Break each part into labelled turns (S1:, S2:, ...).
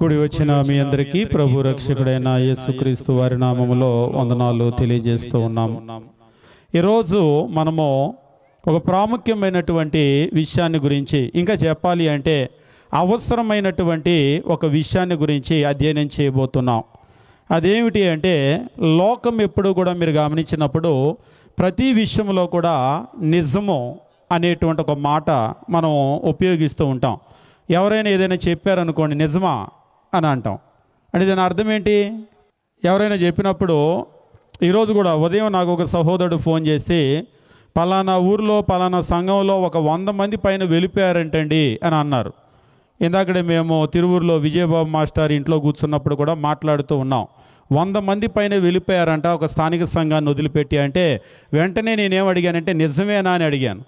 S1: కూడి వచ్చిన మీ అందరికీ ప్రభు రక్షకుడైన యేసుక్రీస్తు వారి నామములో వందనాలు తెలియజేస్తూ ఉన్నాము. ఈరోజు మనము ఒక ప్రాముఖ్యమైనటువంటి విషయాన్ని గురించి, ఇంకా చెప్పాలి అంటే అవసరమైనటువంటి ఒక విషయాన్ని గురించి అధ్యయనం చేయబోతున్నాం. అదేమిటి అంటే, లోకం ఎప్పుడు కూడా మీరు గమనించినప్పుడు ప్రతి విషయంలో కూడా నిజము అనేటువంటి ఒక మాట మనం ఉపయోగిస్తూ ఉంటాం. ఎవరైనా ఏదైనా చెప్పారనుకోండి, నిజమా అని అంటాం. అంటే దాని అర్థం ఏంటి? ఎవరైనా చెప్పినప్పుడు, ఈరోజు కూడా ఉదయం నాకు ఒక సహోదరుడు ఫోన్ చేసి, పలానా ఊర్లో పలానా సంఘంలో ఒక 100 మంది పైన వెళ్ళిపోయారంటండి అని అన్నారు. ఇందాకడే మేము తిరువూరులో విజయబాబు మాస్టర్ ఇంట్లో కూర్చున్నప్పుడు కూడా మాట్లాడుతూ ఉన్నాం. 100 మంది పైన వెళ్ళిపోయారంట ఒక స్థానిక సంఘాన్ని వదిలిపెట్టి. అంటే వెంటనే నేనేం అడిగానంటే, నిజమేనా అని అడిగాను.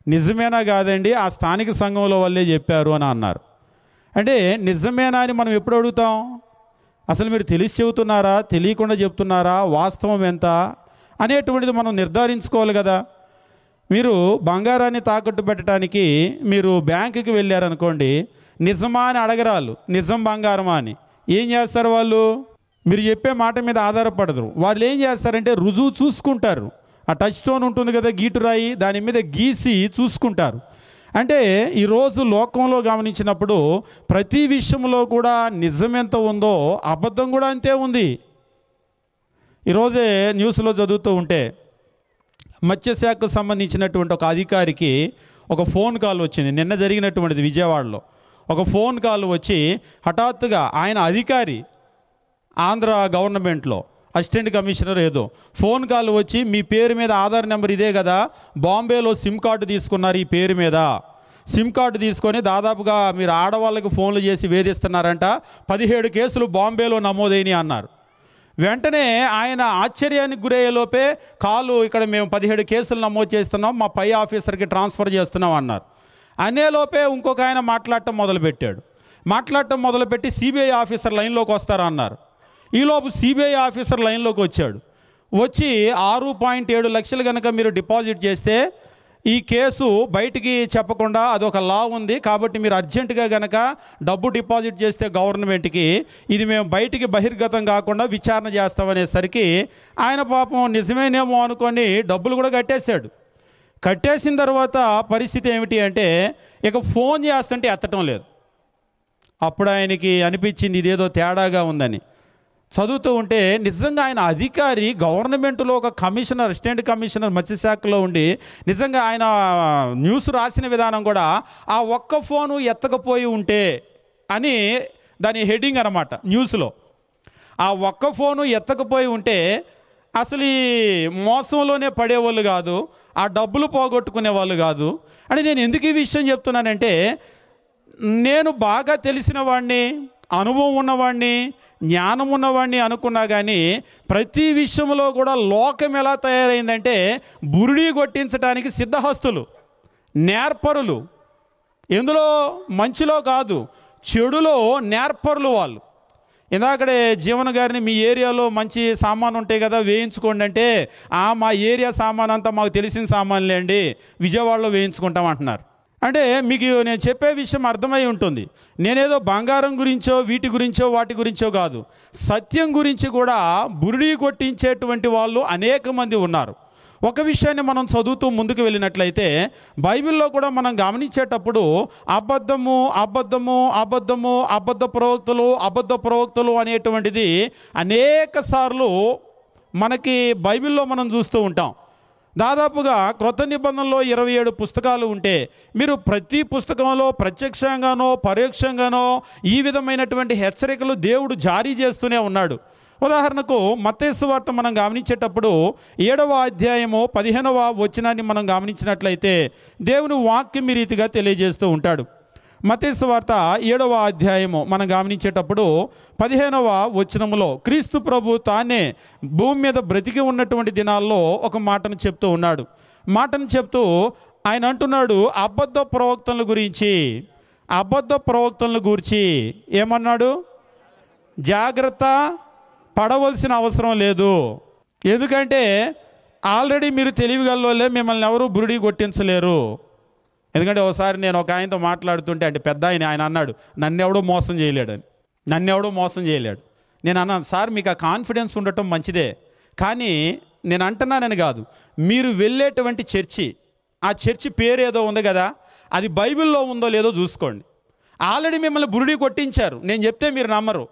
S1: నిజమేనా కాదండి, ఆ స్థానిక సంఘంలో వాళ్ళే చెప్పారు అని అన్నారు. అంటే నిజమేనా అని మనం ఎప్పుడు అడుగుతాం? అసలు మీరు తెలిసి చెబుతున్నారా, తెలియకుండా చెప్తున్నారా, వాస్తవం ఎంత అనేటువంటిది మనం నిర్ధారించుకోవాలి కదా. మీరు బంగారాన్ని తాకట్టు పెట్టడానికి మీరు బ్యాంకుకి వెళ్ళారనుకోండి, నిజమా అని అడగరాలు, నిజం బంగారమా అని. ఏం చేస్తారు వాళ్ళు? మీరు చెప్పే మాట మీద ఆధారపడరు. వాళ్ళు ఏం చేస్తారంటే రుజువు చూసుకుంటారు. ఆ టచ్ స్టోన్ ఉంటుంది కదా, గీటురాయి, దాని మీద గీసి చూసుకుంటారు. అంటే ఈరోజు లోకంలో గమనించినప్పుడు ప్రతి విషయంలో కూడా నిజం ఎంత ఉందో అబద్ధం కూడా అంతే ఉంది. ఈరోజే న్యూస్లో చదువుతూ ఉంటే మత్స్యశాఖకు సంబంధించినటువంటి ఒక అధికారికి ఒక ఫోన్ కాల్ వచ్చింది. నిన్న జరిగినటువంటిది విజయవాడలో. ఒక ఫోన్ కాల్ వచ్చి హఠాత్తుగా ఆయన అధికారి, ఆంధ్ర గవర్నమెంట్లో అసిస్టెంట్ కమిషనర్ ఏదో, ఫోన్ కాల్ వచ్చి, మీ పేరు మీద ఆధార్ నెంబర్ ఇదే కదా, బాంబేలో సిమ్ కార్డు తీసుకున్నారు ఈ పేరు మీద, సిమ్ కార్డు తీసుకొని దాదాపుగా మీరు ఆడవాళ్ళకి ఫోన్లు చేసి వేధిస్తున్నారంట, 17 కేసులు బాంబేలో నమోదైనవి అన్నారు. వెంటనే ఆయన ఆశ్చర్యానికి గురయ్యేలోపే, కాలు ఇక్కడ మేము 17 కేసులు నమోదు చేస్తున్నాం, మా పై ఆఫీసర్కి ట్రాన్స్ఫర్ చేస్తున్నాం అన్నారు. అనేలోపే ఇంకొక ఆయన మాట్లాడటం మొదలుపెట్టి సిబిఐ ఆఫీసర్ లైన్లోకి వస్తారా అన్నారు. ఈలోపు సిబిఐ ఆఫీసర్ లైన్లోకి వచ్చాడు. వచ్చి 6.7 లక్షలు కనుక మీరు డిపాజిట్ చేస్తే ఈ కేసు బయటికి చెప్పకుండా అదొక లా ఉంది, కాబట్టి మీరు అర్జెంటుగా కనుక డబ్బు డిపాజిట్ చేస్తే గవర్నమెంట్కి ఇది మేము బయటికి బహిర్గతం కాకుండా విచారణ చేస్తామనేసరికి ఆయన పాపం నిజమేనేమో అనుకొని డబ్బులు కూడా కట్టేశాడు. కట్టేసిన తర్వాత పరిస్థితి ఏమిటి అంటే, ఇక ఫోన్ చేస్తుంటే ఎత్తటం లేదు. అప్పుడు ఆయనకి అనిపించింది ఇదేదో తేడాగా ఉందని. చదువుతూ ఉంటే నిజంగా ఆయన అధికారి, గవర్నమెంట్లో ఒక కమిషనర్, అసిస్టెంట్ కమిషనర్ మత్స్యశాఖలో ఉండి, నిజంగా ఆయన న్యూస్ రాసిన విధానం కూడా ఆ ఒక్క ఫోను ఎత్తకపోయి ఉంటే అని దాని హెడ్డింగ్ అన్నమాట న్యూస్లో. ఆ ఒక్క ఫోను ఎత్తకపోయి ఉంటే అసలు ఈ మోసంలోనే పడేవాళ్ళు కాదు, ఆ డబ్బులు పోగొట్టుకునే వాళ్ళు కాదు. అని నేను ఎందుకు ఈ విషయం చెప్తున్నానంటే, నేను బాగా తెలిసిన వాడిని, అనుభవం ఉన్నవాడిని, జ్ఞానం ఉన్నవాడిని అనుకున్నా కానీ ప్రతి విషయంలో కూడా లోకం ఎలా తయారైందంటే బురిడి కొట్టించడానికి సిద్ధహస్తులు, నేర్పరులు. ఎందులో? మంచిలో కాదు, చెడులో నేర్పరులు వాళ్ళు. ఇందాకడే జీవన్ గారిని, మీ ఏరియాలో మంచి సామాను ఉంటాయి కదా వేయించుకోండి అంటే, మా ఏరియా సామాన్ అంతా మాకు తెలిసిన సామాన్లే అండి, విజయవాడలో వేయించుకుంటాం అంటున్నారు. అంటే మీకు నేను చెప్పే విషయం అర్థమై ఉంటుంది. నేనేదో బంగారం గురించో వీటి గురించో వాటి గురించో కాదు, సత్యం గురించి కూడా బురిడి కొట్టించేటువంటి వాళ్ళు అనేక మంది ఉన్నారు. ఒక విషయాన్ని మనం చదువుతూ ముందుకు వెళ్ళినట్లయితే బైబిల్లో కూడా మనం గమనించేటప్పుడు అబద్ధము అబద్ధము అబద్ధము అబద్ధ ప్రవక్తలు అనేటువంటిది అనేక సార్లు మనకి బైబిల్లో మనం చూస్తూ ఉంటాం. దాదాపుగా క్రొత్త నిబంధనలో 27 పుస్తకాలు ఉంటే మీరు ప్రతి పుస్తకంలో ప్రత్యక్షంగానో పరోక్షంగానో ఈ విధమైనటువంటి హెచ్చరికలు దేవుడు జారీ చేస్తూనే ఉన్నాడు. ఉదాహరణకు మత్తయి సువార్త మనం గమనించేటప్పుడు 7వ అధ్యాయము 15వ వచనాన్ని మనం గమనించినట్లయితే దేవుని వాక్యం ఈ రీతిగా తెలియజేస్తూ ఉంటాడు. మత్తయి సువార్త 7వ అధ్యాయము మనం గమనించేటప్పుడు 15వ వచనములో క్రీస్తు ప్రభు తానే భూమి మీద బ్రతికి ఉన్నటువంటి దినాల్లో ఒక మాటను చెప్తూ ఉన్నాడు. మాటను చెప్తూ ఆయన అంటున్నాడు, అబద్ధ ప్రవక్తలను గూర్చి ఏమన్నాడు? జాగ్రత్త పడవలసిన అవసరం లేదు. ఎందుకంటే ఆల్రెడీ మీరు తెలివిగల్లోలే, మిమ్మల్ని ఎవరు బురిడి కొట్టించలేరు. ఎందుకంటే ఒకసారి నేను ఒక ఆయనతో మాట్లాడుతుంటే, అంటే పెద్ద ఆయన అన్నాడు, నన్ను ఎవడో మోసం చేయలేడని. నన్నెవడూ మోసం చేయలేడు. నేను అన్నాను, సార్ మీకు ఆ కాన్ఫిడెన్స్ ఉండటం మంచిదే, కానీ నేను అంటున్నానని కాదు, మీరు వెళ్ళేటువంటి చర్చి, ఆ చర్చి పేరు ఏదో ఉంది కదా, అది బైబిల్లో ఉందో లేదో చూసుకోండి. ఆల్రెడీ మిమ్మల్ని బురిడి కొట్టించారు, నేను చెప్తే మీరు నమ్మరు.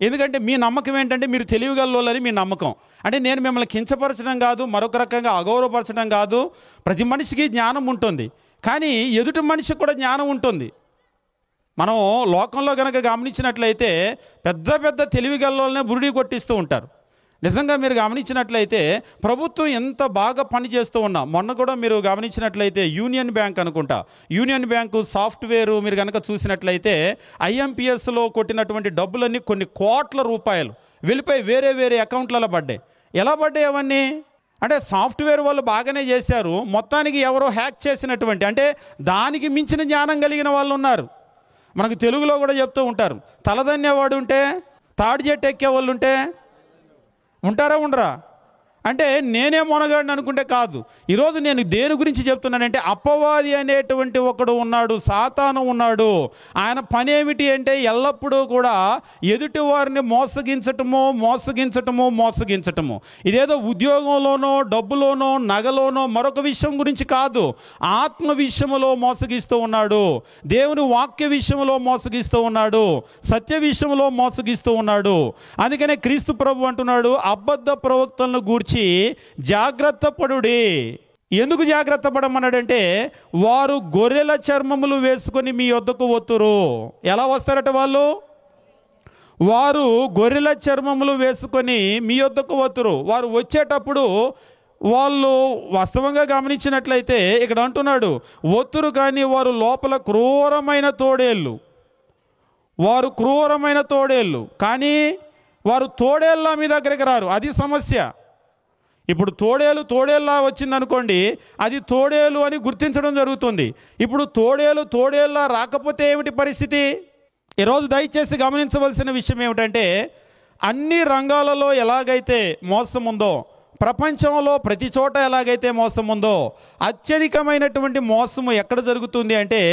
S1: ఎందుకంటే మీ నమ్మకం ఏంటంటే మీరు తెలివిగల్లోలని మీ నమ్మకం. అంటే నేను మిమ్మల్ని కించపరచడం కాదు, మరొక రకంగా అగౌరవపరచడం కాదు. ప్రతి మనిషికి జ్ఞానం ఉంటుంది, కానీ ఎదుటి మనిషికి కూడా జ్ఞానం ఉంటుంది. మనం లోకంలో కనుక గమనించినట్లయితే పెద్ద పెద్ద తెలివిగల్లోనే బురిడి కొట్టిస్తూ ఉంటారు. నిజంగా మీరు గమనించినట్లయితే ప్రభుత్వం ఎంత బాగా పనిచేస్తూ ఉన్నా, మొన్న కూడా మీరు గమనించినట్లయితే యూనియన్ బ్యాంక్ అనుకుంటా, యూనియన్ బ్యాంకు సాఫ్ట్వేరు మీరు కనుక చూసినట్లయితే ఐఎంపిఎస్లో కొట్టినటువంటి డబ్బులన్నీ కొన్ని కోట్ల రూపాయలు వెళ్ళిపోయి వేరే వేరే అకౌంట్లలో పడ్డాయి. ఎలా పడ్డాయి అవన్నీ? అంటే సాఫ్ట్వేర్ వాళ్ళు బాగానే చేశారు, మొత్తానికి ఎవరో హ్యాక్ చేసినటువంటి, అంటే దానికి మించిన జ్ఞానం కలిగిన వాళ్ళు ఉన్నారు. మనకు తెలుగులో కూడా చెప్తూ ఉంటారు, తలదన్నేవాడు ఉంటే తాడి చెట్టు ఎక్కే వాళ్ళు ఉంటే ఉంటారా ఉండరా? అంటే నేనే మొనగాడిని అనుకుంటే కాదు. ఈరోజు నేను దేని గురించి చెప్తున్నానంటే అపవాది అనేటువంటి ఒకడు ఉన్నాడు, సాతాను ఉన్నాడు. ఆయన పని ఏమిటి అంటే ఎల్లప్పుడూ కూడా ఎదుటి వారిని మోసగించటము. ఇదేదో ఉద్యోగంలోనో డబ్బులోనో నగలోనో మరొక విషయం గురించి కాదు, ఆత్మ విషయములో మోసగిస్తూ ఉన్నాడు, దేవుని వాక్య విషయంలో మోసగిస్తూ ఉన్నాడు, సత్య విషయంలో మోసగిస్తూ ఉన్నాడు. అందుకనే క్రీస్తు ప్రభు అంటున్నాడు, అబద్ధ ప్రవక్తలను గూర్చి జాగ్రత్త పడుడి. ఎందుకు జాగ్రత్త పడమన్నాడంటే వారు గొర్రెల చర్మములు వేసుకొని మీ యొద్దకు వత్తురు. ఎలా వస్తారట వాళ్ళు? వారు గొర్రెల చర్మములు వేసుకొని మీ యొద్దకు వత్తురు. వారు వచ్చేటప్పుడు వాళ్ళు వాస్తవంగా గమనించినట్లయితే ఇక్కడ అంటున్నాడు వత్తురు, కానీ వారు లోపల క్రూరమైన తోడేళ్ళు, కానీ వారు తోడేళ్ళ మీ దగ్గరికి రారు. అది సమస్య. ఇప్పుడు తోడేళ్ళ వచ్చిందనుకోండి, అది తోడేలు అని గుర్తించడం జరుగుతుంది. ఇప్పుడు తోడేళ్ళ రాకపోతే ఏమిటి పరిస్థితి? ఈరోజు దయచేసి గమనించవలసిన విషయం ఏమిటంటే అన్ని రంగాలలో ఎలాగైతే మోసం ఉందో, ప్రపంచంలో ప్రతి చోట ఎలాగైతే మోసం ఉందో, అత్యధికమైనటువంటి మోసము ఎక్కడ జరుగుతుంది అంటే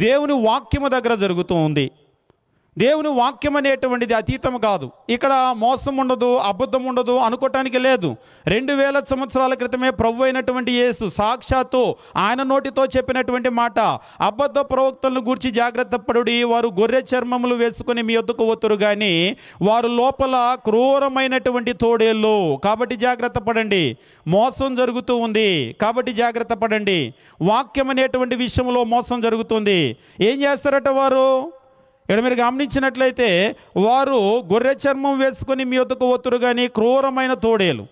S1: దేవుని వాక్యము దగ్గర జరుగుతూ ఉంది. దేవుని వాక్యం అనేటువంటిది అతీతం కాదు. ఇక్కడ మోసం ఉండదు, అబద్ధం ఉండదు అనుకోవటానికి లేదు. 2000 సంవత్సరాల క్రితమే ప్రభు అయినటువంటి యేసు సాక్షాత్తు ఆయన నోటితో చెప్పినటువంటి మాట, అబద్ధ ప్రవక్తలను గూర్చి జాగ్రత్త పడుడి, వారు గొర్రె చర్మములు వేసుకుని మీ యొద్దకు వత్తురు, కానీ వారు లోపల క్రూరమైనటువంటి తోడేళ్ళు, కాబట్టి జాగ్రత్త పడండి. మోసం జరుగుతూ ఉంది కాబట్టి జాగ్రత్త పడండి. వాక్యం అనేటువంటి విషయంలో మోసం జరుగుతుంది. ఏం చేస్తారట వారు? ఇక్కడ మీరు గమనించినట్లయితే వారు గొర్రె చర్మం వేసుకొని మీ యొద్దకు వత్తురు, కానీ క్రూరమైన తోడేలు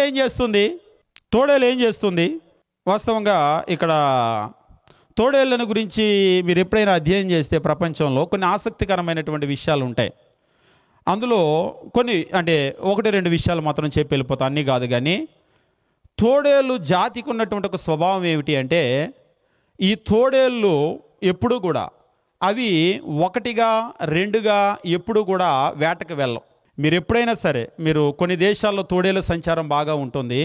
S1: ఏం చేస్తుంది? వాస్తవంగా ఇక్కడ తోడేళ్ళను గురించి మీరు ఎప్పుడైనా అధ్యయనం చేస్తే ప్రపంచంలో కొన్ని ఆసక్తికరమైనటువంటి విషయాలు ఉంటాయి. అందులో కొన్ని అంటే 1-2 విషయాలు మాత్రం చెప్పి వెళ్ళిపోతాం, అన్నీ కాదు. కానీ తోడేళ్ళు జాతికి ఉన్నటువంటి ఒక స్వభావం ఏమిటి అంటే ఈ తోడేళ్ళు ఎప్పుడూ కూడా అవి 1గా 2గా ఎప్పుడు కూడా వేటకు వెళ్ళవు. మీరు ఎప్పుడైనా సరే, మీరు కొన్ని దేశాల్లో తోడేళ్ళ సంచారం బాగా ఉంటుంది.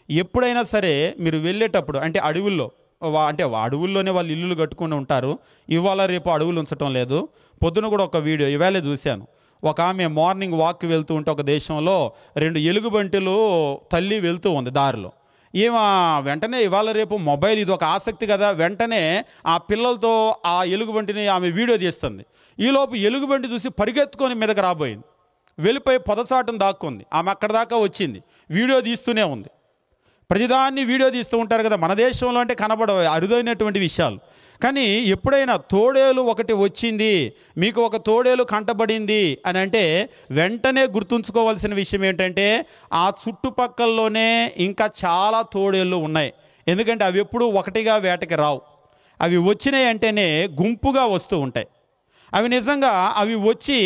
S1: ఎప్పుడైనా సరే మీరు వెళ్ళేటప్పుడు అంటే అడవుల్లోనే వాళ్ళు ఇల్లులు కట్టుకుని ఉంటారు. ఇవాళ రేపు అడవులు ఉంచడం లేదు. పొద్దున కూడా ఒక వీడియో ఇవాళే చూశాను. ఒక ఆమె మార్నింగ్ వాక్ వెళ్తూ ఉంటే ఒక దేశంలో 2 ఎలుగుబంటిలు తల్లి వెళ్తూ ఉంది దారిలో. వెంటనే ఇవాళ రేపు మొబైల్ ఇది ఒక ఆసక్తి కదా, వెంటనే ఆ పిల్లలతో ఆ ఎలుగుబంటిని ఆమె వీడియో తీస్తుంది. ఈలోపు ఎలుగుబంటి చూసి పరిగెత్తుకొని మీదకి రాబోయింది, వెళ్ళిపోయి పొదచాటును దాక్కుంది. ఆమె అక్కడ దాకా వచ్చింది, వీడియో తీస్తూనే ఉంది. ప్రతిదాన్ని వీడియో తీస్తూ ఉంటారు కదా, మన దేశంలో అంటే కనబడవు, అరుదైనటువంటి విషయాలు. కానీ ఎప్పుడైనా తోడేలు ఒకటి వచ్చింది, మీకు ఒక తోడేలు కంటబడింది అని అంటే వెంటనే గుర్తుంచుకోవాల్సిన విషయం ఏంటంటే ఆ చుట్టుపక్కల్లోనే ఇంకా చాలా తోడేళ్ళు ఉన్నాయి. ఎందుకంటే అవి ఎప్పుడూ ఒకటిగా వేటకి రావు. అవి వచ్చినాయి అంటేనే గుంపుగా వస్తూ ఉంటాయి. అవి నిజంగా అవి వచ్చి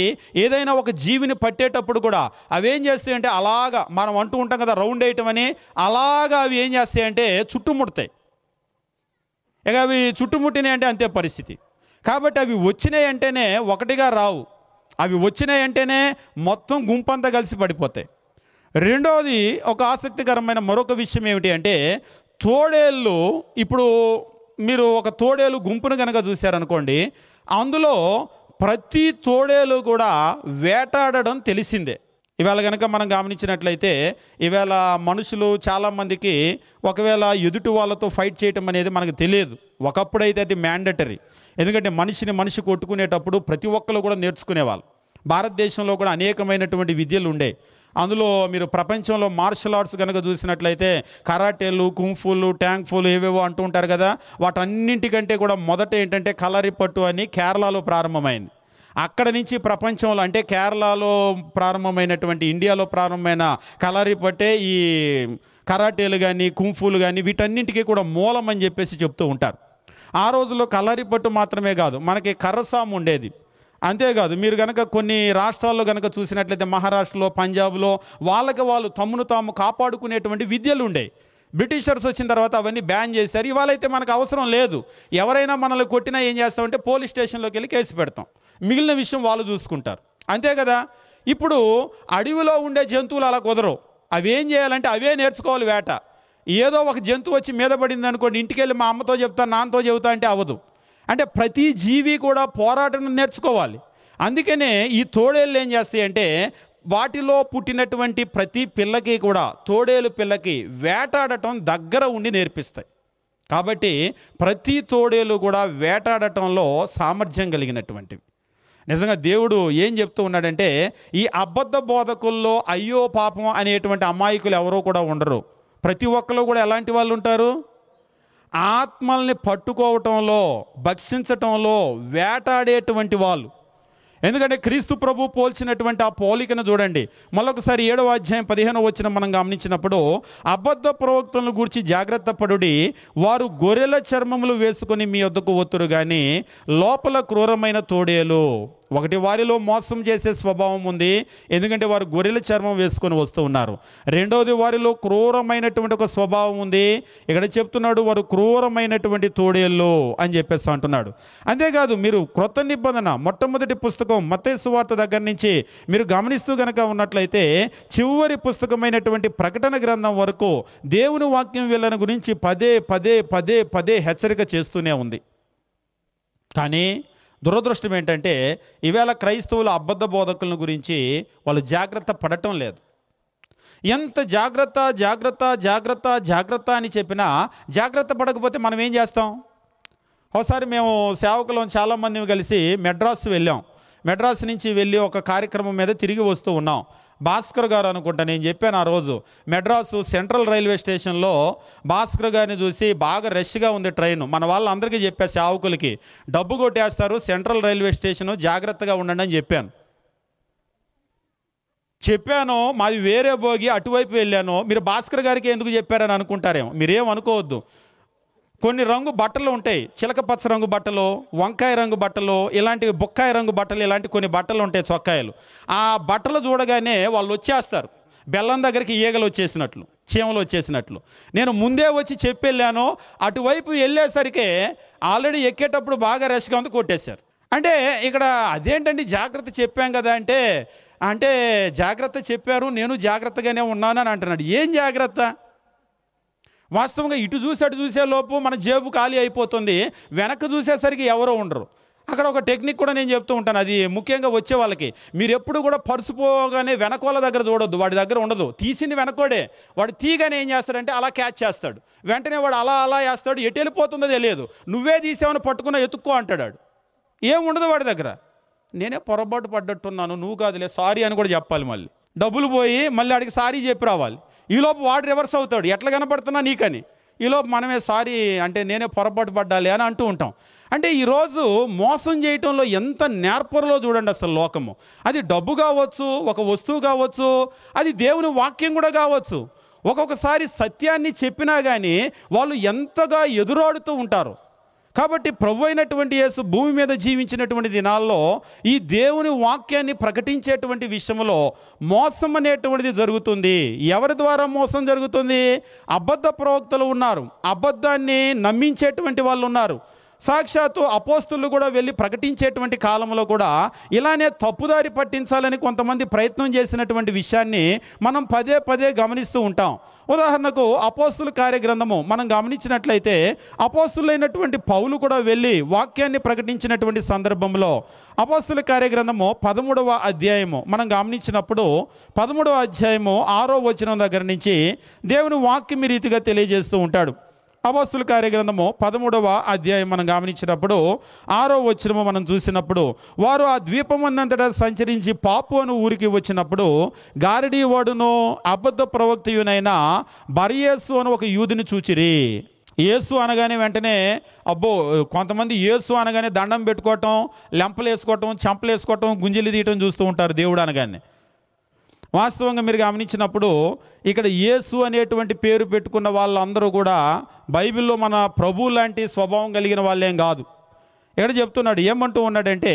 S1: ఏదైనా ఒక జీవిని పట్టేటప్పుడు కూడా అవి ఏం చేస్తాయి అంటే అలాగా మనం అంటూ ఉంటాం కదా రౌండ్ వేయటం అని, అలాగా అవి ఏం చేస్తాయి అంటే చుట్టుముడతాయి. ఇక అవి చుట్టుముట్టినాయి అంటే అంతే పరిస్థితి. కాబట్టి అవి వచ్చినాయి అంటేనే ఒకటిగా రావు, అవి వచ్చినాయి అంటేనే మొత్తం గుంపంతా కలిసి పడిపోతాయి. రెండవది ఒక ఆసక్తికరమైన మరొక విషయం ఏమిటి అంటే తోడేళ్ళు, ఇప్పుడు మీరు ఒక తోడేలు గుంపును కనుక చూశారనుకోండి, అందులో ప్రతి తోడేలు కూడా వేటాడడం తెలిసిందే. ఇవాళ కనుక మనం గమనించినట్లయితే ఇవాళ మనుషులు చాలామందికి ఒకవేళ ఎదుటి వాళ్ళతో ఫైట్ చేయటం అనేది మనకు తెలియదు. ఒకప్పుడైతే అది మ్యాండటరీ. ఎందుకంటే మనిషిని మనిషి కొట్టుకునేటప్పుడు ప్రతి ఒక్కరు కూడా నేర్చుకునేవాళ్ళు. భారతదేశంలో కూడా అనేకమైనటువంటి విద్యలు ఉండే. అందులో మీరు ప్రపంచంలో మార్షల్ ఆర్ట్స్ కనుక చూసినట్లయితే కరాటేలు, కుంఫులు, ట్యాంక్ఫులు ఏవేవో అంటూ ఉంటారు కదా. వాటన్నింటికంటే కూడా మొదట ఏంటంటే కలరిపట్టు అని కేరళలో ప్రారంభమైంది. అక్కడ నుంచి ప్రపంచంలో అంటే కేరళలో ప్రారంభమైనటువంటి ఇండియాలో ప్రారంభమైన కలరిపట్టే ఈ కరాటేలు కానీ కుంఫులు కానీ వీటన్నింటికీ కూడా మూలం అని చెప్పేసి చెప్తూ ఉంటారు. ఆ రోజుల్లో కలరిపట్టు మాత్రమే కాదు, మనకి కర్రసాము ఉండేది. అంతేకాదు మీరు కనుక కొన్ని రాష్ట్రాల్లో కనుక చూసినట్లయితే మహారాష్ట్రలో, పంజాబ్లో వాళ్ళకి వాళ్ళు తమ్మును తాము కాపాడుకునేటువంటి విద్యలు ఉండేవి. బ్రిటిషర్స్ వచ్చిన తర్వాత అవన్నీ బ్యాన్ చేశారు. ఇవాళైతే మనకు అవసరం లేదు. ఎవరైనా మనల్ని కొట్టినా ఏం చేస్తామంటే పోలీస్ స్టేషన్లోకి వెళ్ళి కేసు పెడతాం. మిగిలిన విషయం వాళ్ళు చూసుకుంటారు. అంతే కదా. ఇప్పుడు అడవిలో ఉండే జంతువులు అలా కుదరవు. అవి ఏం చేయాలంటే అవే నేర్చుకోవాలి వేట. ఏదో ఒక జంతువు వచ్చి మీద పడింది అనుకోండి, ఇంటికి వెళ్ళి మా అమ్మతో చెప్తా, నాన్నతో చెబుతా అంటే అవ్వదు. అంటే ప్రతి జీవి కూడా పోరాటం నేర్చుకోవాలి. అందుకనే ఈ తోడేళ్ళు ఏం చేస్తాయి అంటే వాటిలో పుట్టినటువంటి ప్రతి పిల్లకి కూడా తోడేలు పిల్లకి వేటాడటం దగ్గర ఉండి నేర్పిస్తాయి. కాబట్టి ప్రతి తోడేలు కూడా వేటాడటంలో సామర్థ్యం కలిగినటువంటివి. నిజంగా దేవుడు ఏం చెప్తూ ఉన్నాడంటే ఈ అబద్ధ బోధకుల్లో అయ్యో పాపం అనేటువంటి అమాయకులు ఎవరో కూడా ఉండరు. ప్రతి ఒక్కరు కూడా ఎలాంటి వాళ్ళు ఉంటారు? ఆత్మల్ని పట్టుకోవటంలో, భక్షించటంలో వేటాడేటువంటి వాళ్ళు. ఎందుకంటే క్రీస్తు ప్రభు పోల్చినటువంటి ఆ పోలికను చూడండి. మళ్ళొకసారి 7వ అధ్యాయం 15వ వచనం మనం గమనించినప్పుడు అబద్ధ ప్రవక్తలను గూర్చి జాగ్రత్త పడుడి, వారు గొర్రెల చర్మములు వేసుకుని మీ వద్దకు వత్తురు గాని లోపల క్రూరమైన తోడేలు. ఒకటి, వారిలో మోసం చేసే స్వభావం ఉంది, ఎందుకంటే వారు గొర్రెల చర్మం వేసుకొని వస్తూ ఉన్నారు. రెండవది, వారిలో క్రూరమైనటువంటి ఒక స్వభావం ఉంది. ఇక్కడ చెప్తున్నాడు వారు క్రూరమైనటువంటి తోడేళ్ళు అని చెప్పేసి అంటున్నాడు. అంతేకాదు మీరు క్రొత్త నిబంధన మొట్టమొదటి పుస్తకం మత్తయి సువార్త దగ్గర నుంచి మీరు గమనిస్తూ గనక ఉన్నట్లయితే చివరి పుస్తకమైనటువంటి ప్రకటన గ్రంథం వరకు దేవుని వాక్యం వీళ్ళని గురించి పదే పదే పదే పదే హెచ్చరిక చేస్తూనే ఉంది. కానీ దురదృష్టం ఏంటంటే ఈవేళ క్రైస్తవులు అబద్ధ బోధకులను గురించి వాళ్ళు జాగ్రత్త పడటం లేదు. ఎంత జాగ్రత్త జాగ్రత్త జాగ్రత్త జాగ్రత్త అని చెప్పినా జాగ్రత్త పడకపోతే మనం ఏం చేస్తాం? ఒకసారి మేము సేవకులం చాలామంది కలిసి మెడ్రాస్ వెళ్ళాం. మెడ్రాస్ నుంచి వెళ్ళి ఒక కార్యక్రమం మీద తిరిగి వస్తూ ఉన్నాం. భాస్కర్ గారు అనుకుంటా, నేను చెప్పాను ఆ రోజు మెడ్రాసు సెంట్రల్ రైల్వే స్టేషన్లో భాస్కర్ గారిని చూసి బాగా రష్గా ఉంది ట్రైన్. మన వాళ్ళందరికీ చెప్పా, సేవకులకి డబ్బు కొట్టేస్తారు సెంట్రల్ రైల్వే స్టేషను, జాగ్రత్తగా ఉండండి అని చెప్పాను. మాది వేరే భోగి, అటువైపు వెళ్ళాను. మీరు భాస్కర్ గారికి ఎందుకు చెప్పారని అనుకుంటారేమో. మీరేం అనుకోవద్దు. కొన్ని రంగు బట్టలు ఉంటాయి, చిలక పచ్చ రంగు బట్టలు, వంకాయ రంగు బట్టలు, ఇలాంటి బొక్కాయ రంగు బట్టలు, ఇలాంటి కొన్ని బట్టలు ఉంటాయి, చొక్కాయలు. ఆ బట్టలు చూడగానే వాళ్ళు వచ్చేస్తారు. బెల్లం దగ్గరికి ఈగలు వచ్చేసినట్లు, చీమలు వచ్చేసినట్లు. నేను ముందే వచ్చి చెప్పెళ్ళాను. అటువైపు వెళ్ళేసరికి ఆల్రెడీ ఎక్కేటప్పుడు బాగా రష్గా ఉంది, కొట్టేశారు. అంటే ఇక్కడ అదేంటండి జాగ్రత్త చెప్పాం కదా అంటే జాగ్రత్త చెప్పారు, నేను జాగ్రత్తగానే ఉన్నానని అంటున్నాడు. ఏం జాగ్రత్త? వాస్తవంగా ఇటు చూసి అటు చూసే లోపు మన జేబు ఖాళీ అయిపోతుంది. వెనక్కి చూసేసరికి ఎవరో ఉండరు. అక్కడ ఒక టెక్నిక్ కూడా నేను చెప్తూ ఉంటాను, అది ముఖ్యంగా వచ్చే వాళ్ళకి. మీరు ఎప్పుడు కూడా పర్సు పోగానే వెనకోళ్ళ దగ్గర చూడొద్దు, వాడి దగ్గర ఉండదు. తీసింది వెనకోడే. వాడు తీగానే ఏం చేస్తాడంటే అలా క్యాచ్ చేస్తాడు. వెంటనే వాడు అలా వేస్తాడు, ఎటు వెళ్ళిపోతుందో తెలియదు. నువ్వే తీసావని పట్టుకున్నా ఎత్తుక్కో అంటాడు. ఏముండదు వాడి దగ్గర. నేనే పొరపాటు పడ్డట్టున్నాను, నువ్వు కాదులే సారీ అని కూడా చెప్పాలి. మళ్ళీ డబ్బులు పోయి మళ్ళీ ఆడికి సారీ చెప్పి రావాలి. ఈలోపు వాడు రివర్స్ అవుతాడు, ఎట్లా కనపడుతున్నా నీకని. ఈలోపు మనమే సారీ అంటే నేనే పొరపాటు పడ్డాలి అని అంటూ ఉంటాం. అంటే ఈరోజు మోసం చేయటంలో ఎంత నేర్పరలో చూడండి అసలు లోకము. అది డబ్బు కావచ్చు, ఒక వస్తువు కావచ్చు, అది దేవుని వాక్యం కూడా కావచ్చు. ఒక్కొక్కసారి సత్యాన్ని చెప్పినా కానీ వాళ్ళు ఎంతగా ఎదురాడుతూ ఉంటారు. కాబట్టి ప్రభు అయినటువంటి యేసు భూమి మీద జీవించినటువంటి దినాల్లో ఈ దేవుని వాక్యాన్ని ప్రకటించేటువంటి విషయంలో మోసం అనేటువంటిది జరుగుతుంది. ఎవరి ద్వారా మోసం జరుగుతుంది? అబద్ధ ప్రవక్తలు ఉన్నారు, అబద్ధాన్ని నమ్మించేటువంటి వాళ్ళు ఉన్నారు. సాక్షాత్తు అపోస్తులు కూడా వెళ్ళి ప్రకటించేటువంటి కాలంలో కూడా ఇలానే తప్పుదారి పట్టించాలని కొంతమంది ప్రయత్నం చేసినటువంటి విషయాన్ని మనం పదే పదే గమనిస్తూ ఉంటాం. ఉదాహరణకు అపోస్తుల కార్యగ్రంథము మనం గమనించినట్లయితే అపోస్తులైనటువంటి పౌలు కూడా వెళ్ళి వాక్యాన్ని ప్రకటించినటువంటి సందర్భంలో అపోస్తుల కార్యగ్రంథము 13వ అధ్యాయము మనం గమనించినప్పుడు 13వ అధ్యాయము 6వ వచనం దగ్గర నుంచి దేవుని వాక్యం ఈ రీతిగా తెలియజేస్తూ ఉంటాడు. అపోస్తుల కార్యగ్రంథము 13వ అధ్యాయం మనం గమనించినప్పుడు 6వ వచనము మనం చూసినప్పుడు, వారు ఆ ద్వీపమందంతటా సంచరించి పాపు అను ఊరికి వచ్చినప్పుడు గారడీ వాడును అబద్ధ ప్రవక్తయునైన బర్యేసు అని ఒక యూదుని చూచిరి. యేసు అనగానే వెంటనే అబ్బో, కొంతమంది యేసు అనగానే దండం పెట్టుకోవటం, లెంపలు వేసుకోవటం, చెంపలు వేసుకోవటం, గుంజలు తీయటం చూస్తూ ఉంటారు దేవుడు అనగానే. వాస్తవంగా మీరు గమనించినప్పుడు ఇక్కడ యేసు అనేటువంటి పేరు పెట్టుకున్న వాళ్ళందరూ కూడా బైబిల్లో మన ప్రభు లాంటి స్వభావం కలిగిన వాళ్ళేం కాదు. ఇక్కడ చెప్తున్నాడు, ఏమంటూ ఉన్నాడంటే,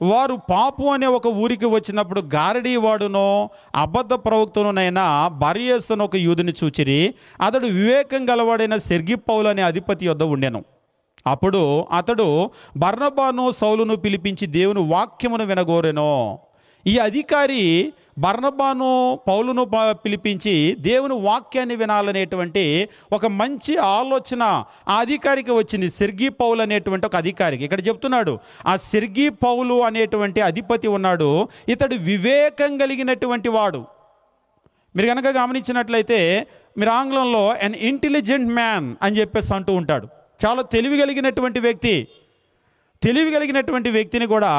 S1: వారు పాపు అనే ఒక ఊరికి వచ్చినప్పుడు గారడీ వాడునో అబద్ధ ప్రవక్తనునైనా బర్యేసు అని ఒక యూదుని చూచిరి. అతడు వివేకం గలవాడైన సెర్గి పౌలు అనే అధిపతి యొద్ద ఉండెను. అప్పుడు అతడు బర్నబాను సౌలును పిలిపించి దేవుని వాక్యమును వినగోరెను. ఈ అధికారి బర్నబాను పౌలును పిలిపించి దేవుని వాక్యాన్ని వినాలనేటువంటి ఒక మంచి ఆలోచన ఆ అధికారికి వచ్చింది. సెర్గి పౌలు అనేటువంటి ఒక అధికారికి ఇక్కడ చెప్తున్నాడు, ఆ సెర్గి పౌలు అనేటువంటి అధిపతి ఉన్నాడు, ఇతడు వివేకం కలిగినటువంటి వాడు. మీరు కనుక గమనించినట్లయితే మీరు ఆంగ్లంలో అన్ ఇంటెలిజెంట్ మ్యాన్ అని చెప్పేసి అంటూ ఉంటాడు. చాలా తెలివి కలిగినటువంటి వ్యక్తి. తెలివి కలిగినటువంటి వ్యక్తిని కూడా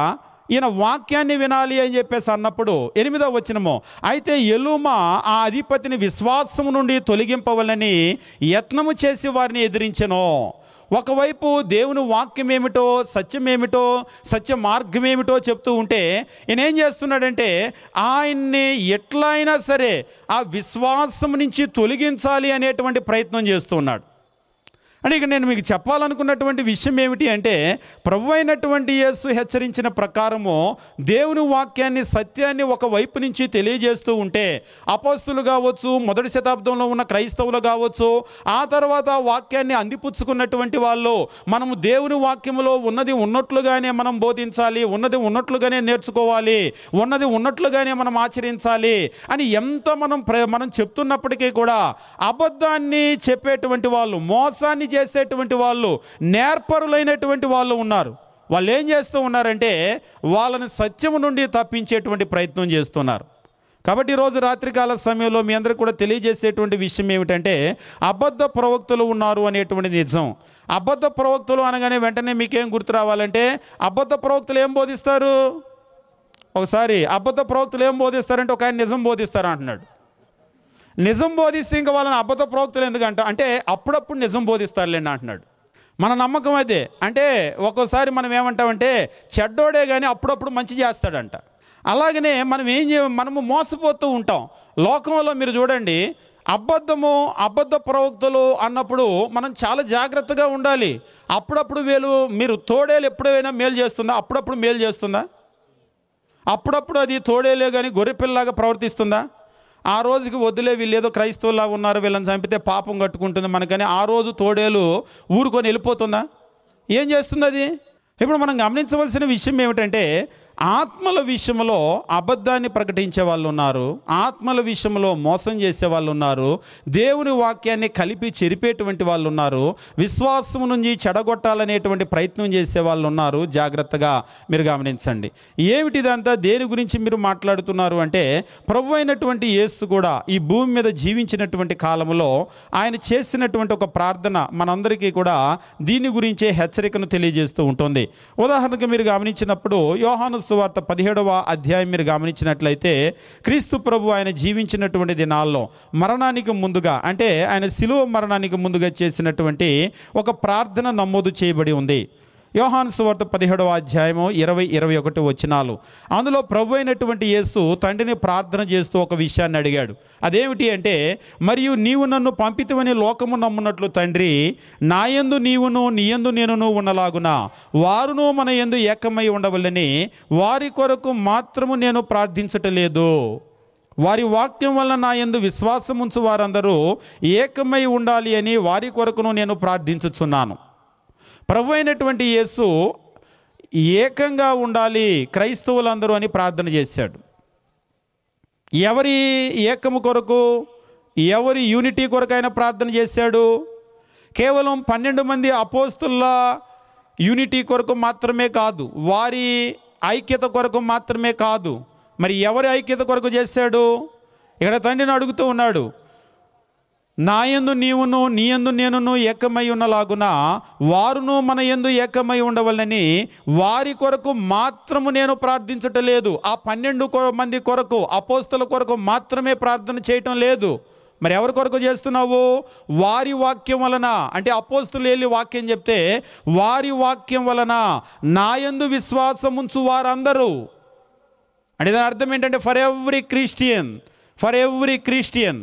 S1: ఈయన వాక్యాన్ని వినాలి అని చెప్పేసి అన్నప్పుడు 8వ వచనము, అయితే ఎలుమా ఆ అధిపతిని విశ్వాసము నుండి తొలగింపవలని యత్నము చేసి వారిని ఎదిరించెను. ఒకవైపు దేవుని వాక్యం ఏమిటో, సత్యం ఏమిటో, సత్య మార్గం ఏమిటో చెప్తూ ఉంటే ఈయన ఏం చేస్తున్నాడంటే ఆయన్ని ఎట్లా అయినా సరే ఆ విశ్వాసం నుంచి తొలగించాలి అనేటువంటి ప్రయత్నం చేస్తూ ఉన్నాడు. అంటే ఇక నేను మీకు చెప్పాలనుకున్నటువంటి విషయం ఏమిటి అంటే, ప్రభు అయినటువంటి యేసు హెచ్చరించిన ప్రకారము దేవుని వాక్యాన్ని, సత్యాన్ని ఒక వైపు నుంచి తెలియజేస్తూ ఉంటే అపోస్తులు కావచ్చు, మొదటి శతాబ్దంలో ఉన్న క్రైస్తవులు కావచ్చు, ఆ తర్వాత వాక్యాన్ని అందిపుచ్చుకున్నటువంటి వాళ్ళు మనము దేవుని వాక్యములో ఉన్నది ఉన్నట్లుగానే మనం బోధించాలి, ఉన్నది ఉన్నట్లుగానే నేర్చుకోవాలి, ఉన్నది ఉన్నట్లుగానే మనం ఆచరించాలి అని ఎంత మనం చెప్తున్నప్పటికీ కూడా అబద్ధాన్ని చెప్పేటువంటి వాళ్ళు, మోసాన్ని చేసేటువంటి వాళ్ళు, నేర్పరులైనటువంటి వాళ్ళు ఉన్నారు. వాళ్ళు ఏం చేస్తూ ఉన్నారంటే వాళ్ళని సత్యము నుండి తప్పించేటువంటి ప్రయత్నం చేస్తున్నారు. కాబట్టి ఈరోజు రాత్రికాల సమయంలో మీ అందరికీ కూడా తెలియజేసేటువంటి విషయం ఏమిటంటే, అబద్ధ ప్రవక్తలు ఉన్నారు అనేటువంటి నిజం. అబద్ధ ప్రవక్తలు అనగానే వెంటనే మీకేం గుర్తు రావాలంటే, అబద్ధ ప్రవక్తలు ఏం బోధిస్తారు? ఒకసారి అబద్ధ ప్రవక్తలు ఏం బోధిస్తారంటే ఒక ఆయన నిజం బోధిస్తారు అంటున్నాడు. నిజం బోధిస్తే ఇంకా వాళ్ళని అబద్ధ ప్రవక్తలు ఎందుకంట అంటే అప్పుడప్పుడు నిజం బోధిస్తారులేండి అంటున్నాడు. మన నమ్మకం అదే. అంటే ఒక్కోసారి మనం ఏమంటామంటే చెడ్డోడే కానీ అప్పుడప్పుడు మంచి చేస్తాడంట. అలాగనే మనము మోసపోతూ ఉంటాం. లోకంలో మీరు చూడండి, అబద్ధ ప్రవక్తలు అన్నప్పుడు మనం చాలా జాగ్రత్తగా ఉండాలి. అప్పుడప్పుడు మీరు తోడేలు ఎప్పుడైనా మేలు చేస్తుందా? అప్పుడప్పుడు మేలు చేస్తుందా? అప్పుడప్పుడు అది తోడేలే కానీ గొర్రెపిల్లలాగా ప్రవర్తిస్తుందా? ఆ రోజుకి వద్దులే, వీళ్ళు ఏదో క్రైస్తవులా ఉన్నారు, వీళ్ళని చంపితే పాపం కట్టుకుంటుంది మనకని ఆ రోజు తోడేలు ఊరుకొని వెళ్ళిపోతుందా? ఏం చేస్తుంది అది? ఇప్పుడు మనం గమనించవలసిన విషయం ఏమిటంటే, ఆత్మల విషయంలో అబద్ధాన్ని ప్రకటించే వాళ్ళు ఉన్నారు, ఆత్మల విషయంలో మోసం చేసే వాళ్ళు ఉన్నారు, దేవుని వాక్యాన్ని కలిపి చెరిపేటువంటి వాళ్ళు ఉన్నారు, విశ్వాసం నుంచి చెడగొట్టాలనేటువంటి ప్రయత్నం చేసే వాళ్ళు ఉన్నారు. జాగ్రత్తగా మీరు గమనించండి. ఏమిటిదంతా? దేని గురించి మీరు మాట్లాడుతున్నారు అంటే, ప్రభు అయినటువంటి యేసు కూడా ఈ భూమి మీద జీవించినటువంటి కాలంలో ఆయన చేసినటువంటి ఒక ప్రార్థన మనందరికీ కూడా దీని గురించే హెచ్చరికను తెలియజేస్తూ ఉంటుంది. ఉదాహరణకు మీరు గమనించినప్పుడు యోహాను సువార్త 17వ అధ్యాయం మీరు గమనించినట్లయితే, క్రీస్తు ప్రభు ఆయన జీవించినటువంటి దినాల్లో మరణానికి ముందుగా, అంటే ఆయన శిలువ మరణానికి ముందుగా చేసినటువంటి ఒక ప్రార్థన నమోదు చేయబడి ఉంది. యోహాను సువార్త 17వ అధ్యాయము 20-21 వచనాలు. అందులో ప్రభు అయినటువంటి యేసు తండ్రిని ప్రార్థన చేస్తూ ఒక విషయాన్ని అడిగాడు. అదేమిటి అంటే, మరియు నీవు నన్ను పంపితివని లోకము నమ్మునట్లు తండ్రి, నాయందు నీవును నీయందు నేనును ఉన్నలాగున వారును మన యందు ఏకమై ఉండవలని వారి కొరకు మాత్రము నేను ప్రార్థించటలేదు. వారి వాక్యం వల్ల నా యందు విశ్వాసముంచు వారందరూ ఏకమై ఉండాలి అని వారి కొరకును నేను ప్రార్థించుచున్నాను. ప్రభు అయినటువంటి యేసు ఏకంగా ఉండాలి క్రైస్తవులందరూ అని ప్రార్థన చేశాడు. ఎవరి ఏకము కొరకు, ఎవరి యూనిటీ కొరకు ఆయన ప్రార్థన చేశాడు? కేవలం 12 మంది అపోస్తుల యూనిటీ కొరకు మాత్రమే కాదు, వారి ఐక్యత కొరకు మాత్రమే కాదు. మరి ఎవరి ఐక్యత కొరకు చేశాడు? ఇక్కడ తండ్రిని అడుగుతూ ఉన్నాడు, నా యందు నీవును నీ యందు నేనును ఏకమై ఉన్నలాగున వారును మన యందు ఏకమై ఉండవలనని వారి కొరకు మాత్రము నేను ప్రార్థించటం లేదు. ఆ 12 మంది కొరకు, అపోస్తల కొరకు మాత్రమే ప్రార్థన చేయటం లేదు. మరి ఎవరి కొరకు చేస్తున్నావు? వారి వాక్యం వలన, అంటే అపోస్తులు వెళ్ళి వాక్యం చెప్తే వారి వాక్యం వలన నా యందు విశ్వాసం ఉంచు వారందరూ. అంటే దాని అర్థం ఏంటంటే ఫర్ ఎవ్రీ క్రిస్టియన్,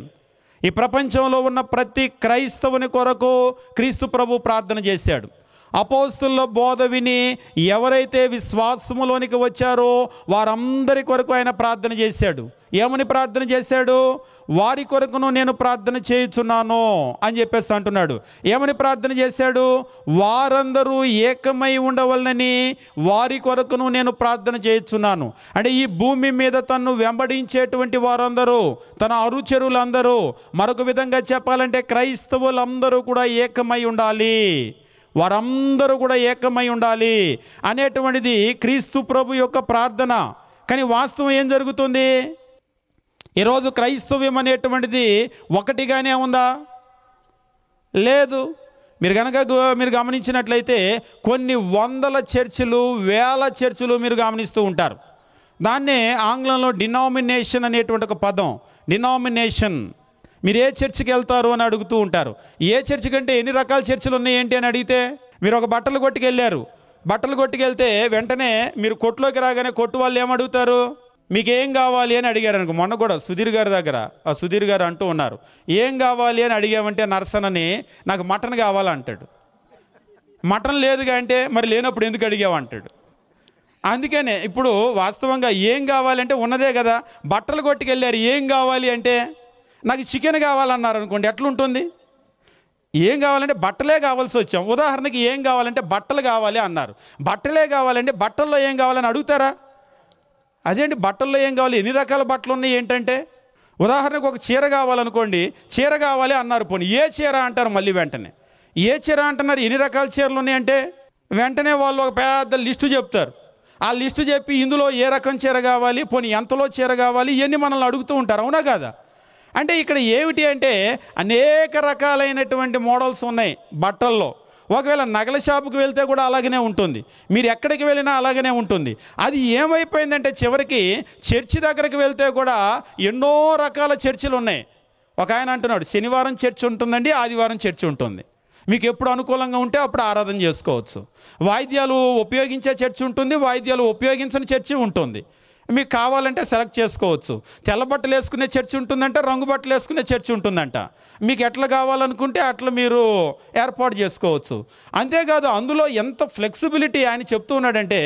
S1: ఈ ప్రపంచంలో ఉన్న ప్రతి క్రైస్తవుని కొరకు క్రీస్తు ప్రభు ప్రార్థన చేశాడు. అపోస్తుల బోధ విని ఎవరైతే విశ్వాసములోనికి వచ్చారో వారందరి కొరకు ఆయన ప్రార్థన చేశాడు. ఏమని ప్రార్థన చేశాడు? వారి కొరకును నేను ప్రార్థన చేయుచున్నాను అని చెప్పేసి అంటున్నాడు. ఏమని ప్రార్థన చేశాడు? వారందరూ ఏకమై ఉండవలనని వారి కొరకును నేను ప్రార్థన చేయుచున్నాను. అంటే ఈ భూమి మీద తన్ను వెంబడించేటువంటి వారందరూ, తన అనుచరులందరూ, మరొక విధంగా చెప్పాలంటే క్రైస్తవులందరూ కూడా ఏకమై ఉండాలి, వారందరూ కూడా ఏకమై ఉండాలి అనేటువంటిది క్రీస్తు ప్రభు యొక్క ప్రార్థన. కానీ వాస్తవం ఏం జరుగుతుంది? ఈరోజు క్రైస్తవ్యం అనేటువంటిది ఒకటిగానే ఉందా? లేదు. మీరు గమనించినట్లయితే కొన్ని వందల చర్చిలు, వేల చర్చిలు మీరు గమనిస్తూ ఉంటారు. దాన్నే ఆంగ్లంలో డినామినేషన్ అనేటువంటి ఒక పదం. డినామినేషన్, మీరు ఏ చర్చికి వెళ్తారు అని అడుగుతూ ఉంటారు. ఏ చర్చి కంటే ఎన్ని రకాల చర్చిలు ఉన్నాయి ఏంటి అని అడిగితే, మీరు ఒక బట్టలు కొట్టుకు వెళ్ళారు, బట్టలు కొట్టుకెళ్తే వెంటనే మీరు కొట్టులోకి రాగానే కొట్టు వాళ్ళు ఏమడుగుతారు? మీకేం కావాలి అని అడిగారు అనుకో. మొన్న కూడా సుధీర్ గారి దగ్గర సుధీర్ గారు అంటూ ఉన్నారు, ఏం కావాలి అని అడిగామంటే నర్సనని నాకు మటన్ కావాలంటాడు. మటన్ లేదుగా అంటే మరి లేనప్పుడు ఎందుకు అడిగావంటాడు. అందుకనే ఇప్పుడు వాస్తవంగా ఏం కావాలంటే ఉన్నదే కదా. బట్టలు కొట్టుకెళ్ళారు, ఏం కావాలి అంటే నాకు చికెన్ కావాలన్నారు అనుకోండి, ఎట్లుంటుంది? ఏం కావాలంటే బట్టలే కావాల్సి వచ్చాం. ఉదాహరణకి ఏం కావాలంటే బట్టలు కావాలి అన్నారు. బట్టలే కావాలంటే బట్టల్లో ఏం కావాలని అడుగుతారా? అదేంటి బట్టల్లో ఏం కావాలి, ఎన్ని రకాల బట్టలు ఉన్నాయి ఏంటంటే, ఉదాహరణకు ఒక చీర కావాలనుకోండి, చీర కావాలి అన్నారు. పోనీ ఏ చీర అంటారు, మళ్ళీ వెంటనే ఏ చీర అంటున్నారు, ఎన్ని రకాల చీరలు ఉన్నాయంటే వెంటనే వాళ్ళు ఒక పెద్ద లిస్టు చెప్తారు. ఆ లిస్టు చెప్పి ఇందులో ఏ రకం చీర కావాలి, పోనీ ఎంతలో చీర కావాలి, ఇవన్నీ మనల్ని అడుగుతూ ఉంటారు. అవునా కాదా? అంటే ఇక్కడ ఏమిటి అంటే అనేక రకాలైనటువంటి మోడల్స్ ఉన్నాయి బట్టల్లో. ఒకవేళ నగల షాపుకి వెళ్తే కూడా అలాగనే ఉంటుంది, మీరు ఎక్కడికి వెళ్ళినా అలాగనే ఉంటుంది. అది ఏమైపోయిందంటే చివరికి చర్చి దగ్గరికి వెళ్తే కూడా ఎన్నో రకాల చర్చిలు ఉన్నాయి. ఒక ఆయన అంటున్నాడు, శనివారం చర్చి ఉంటుందండి, ఆదివారం చర్చి ఉంటుంది, మీకు ఎప్పుడు అనుకూలంగా ఉంటే అప్పుడు ఆరాధన చేసుకోవచ్చు. వాయిద్యాలు ఉపయోగించే చర్చి ఉంటుంది, వాయిద్యాలు ఉపయోగించని చర్చి ఉంటుంది. మీకు కావాలంటే సెలెక్ట్ చేసుకోవచ్చు. తెల్ల బట్టలు వేసుకునే చర్చి ఉంటుందంట, రంగు బట్టలు వేసుకునే చర్చి ఉంటుందంట. మీకు ఎట్లా కావాలనుకుంటే అట్లా మీరు ఏర్పాటు చేసుకోవచ్చు. అంతేకాదు అందులో ఎంత ఫ్లెక్సిబిలిటీ ఆయన చెప్తూ ఉన్నాడంటే,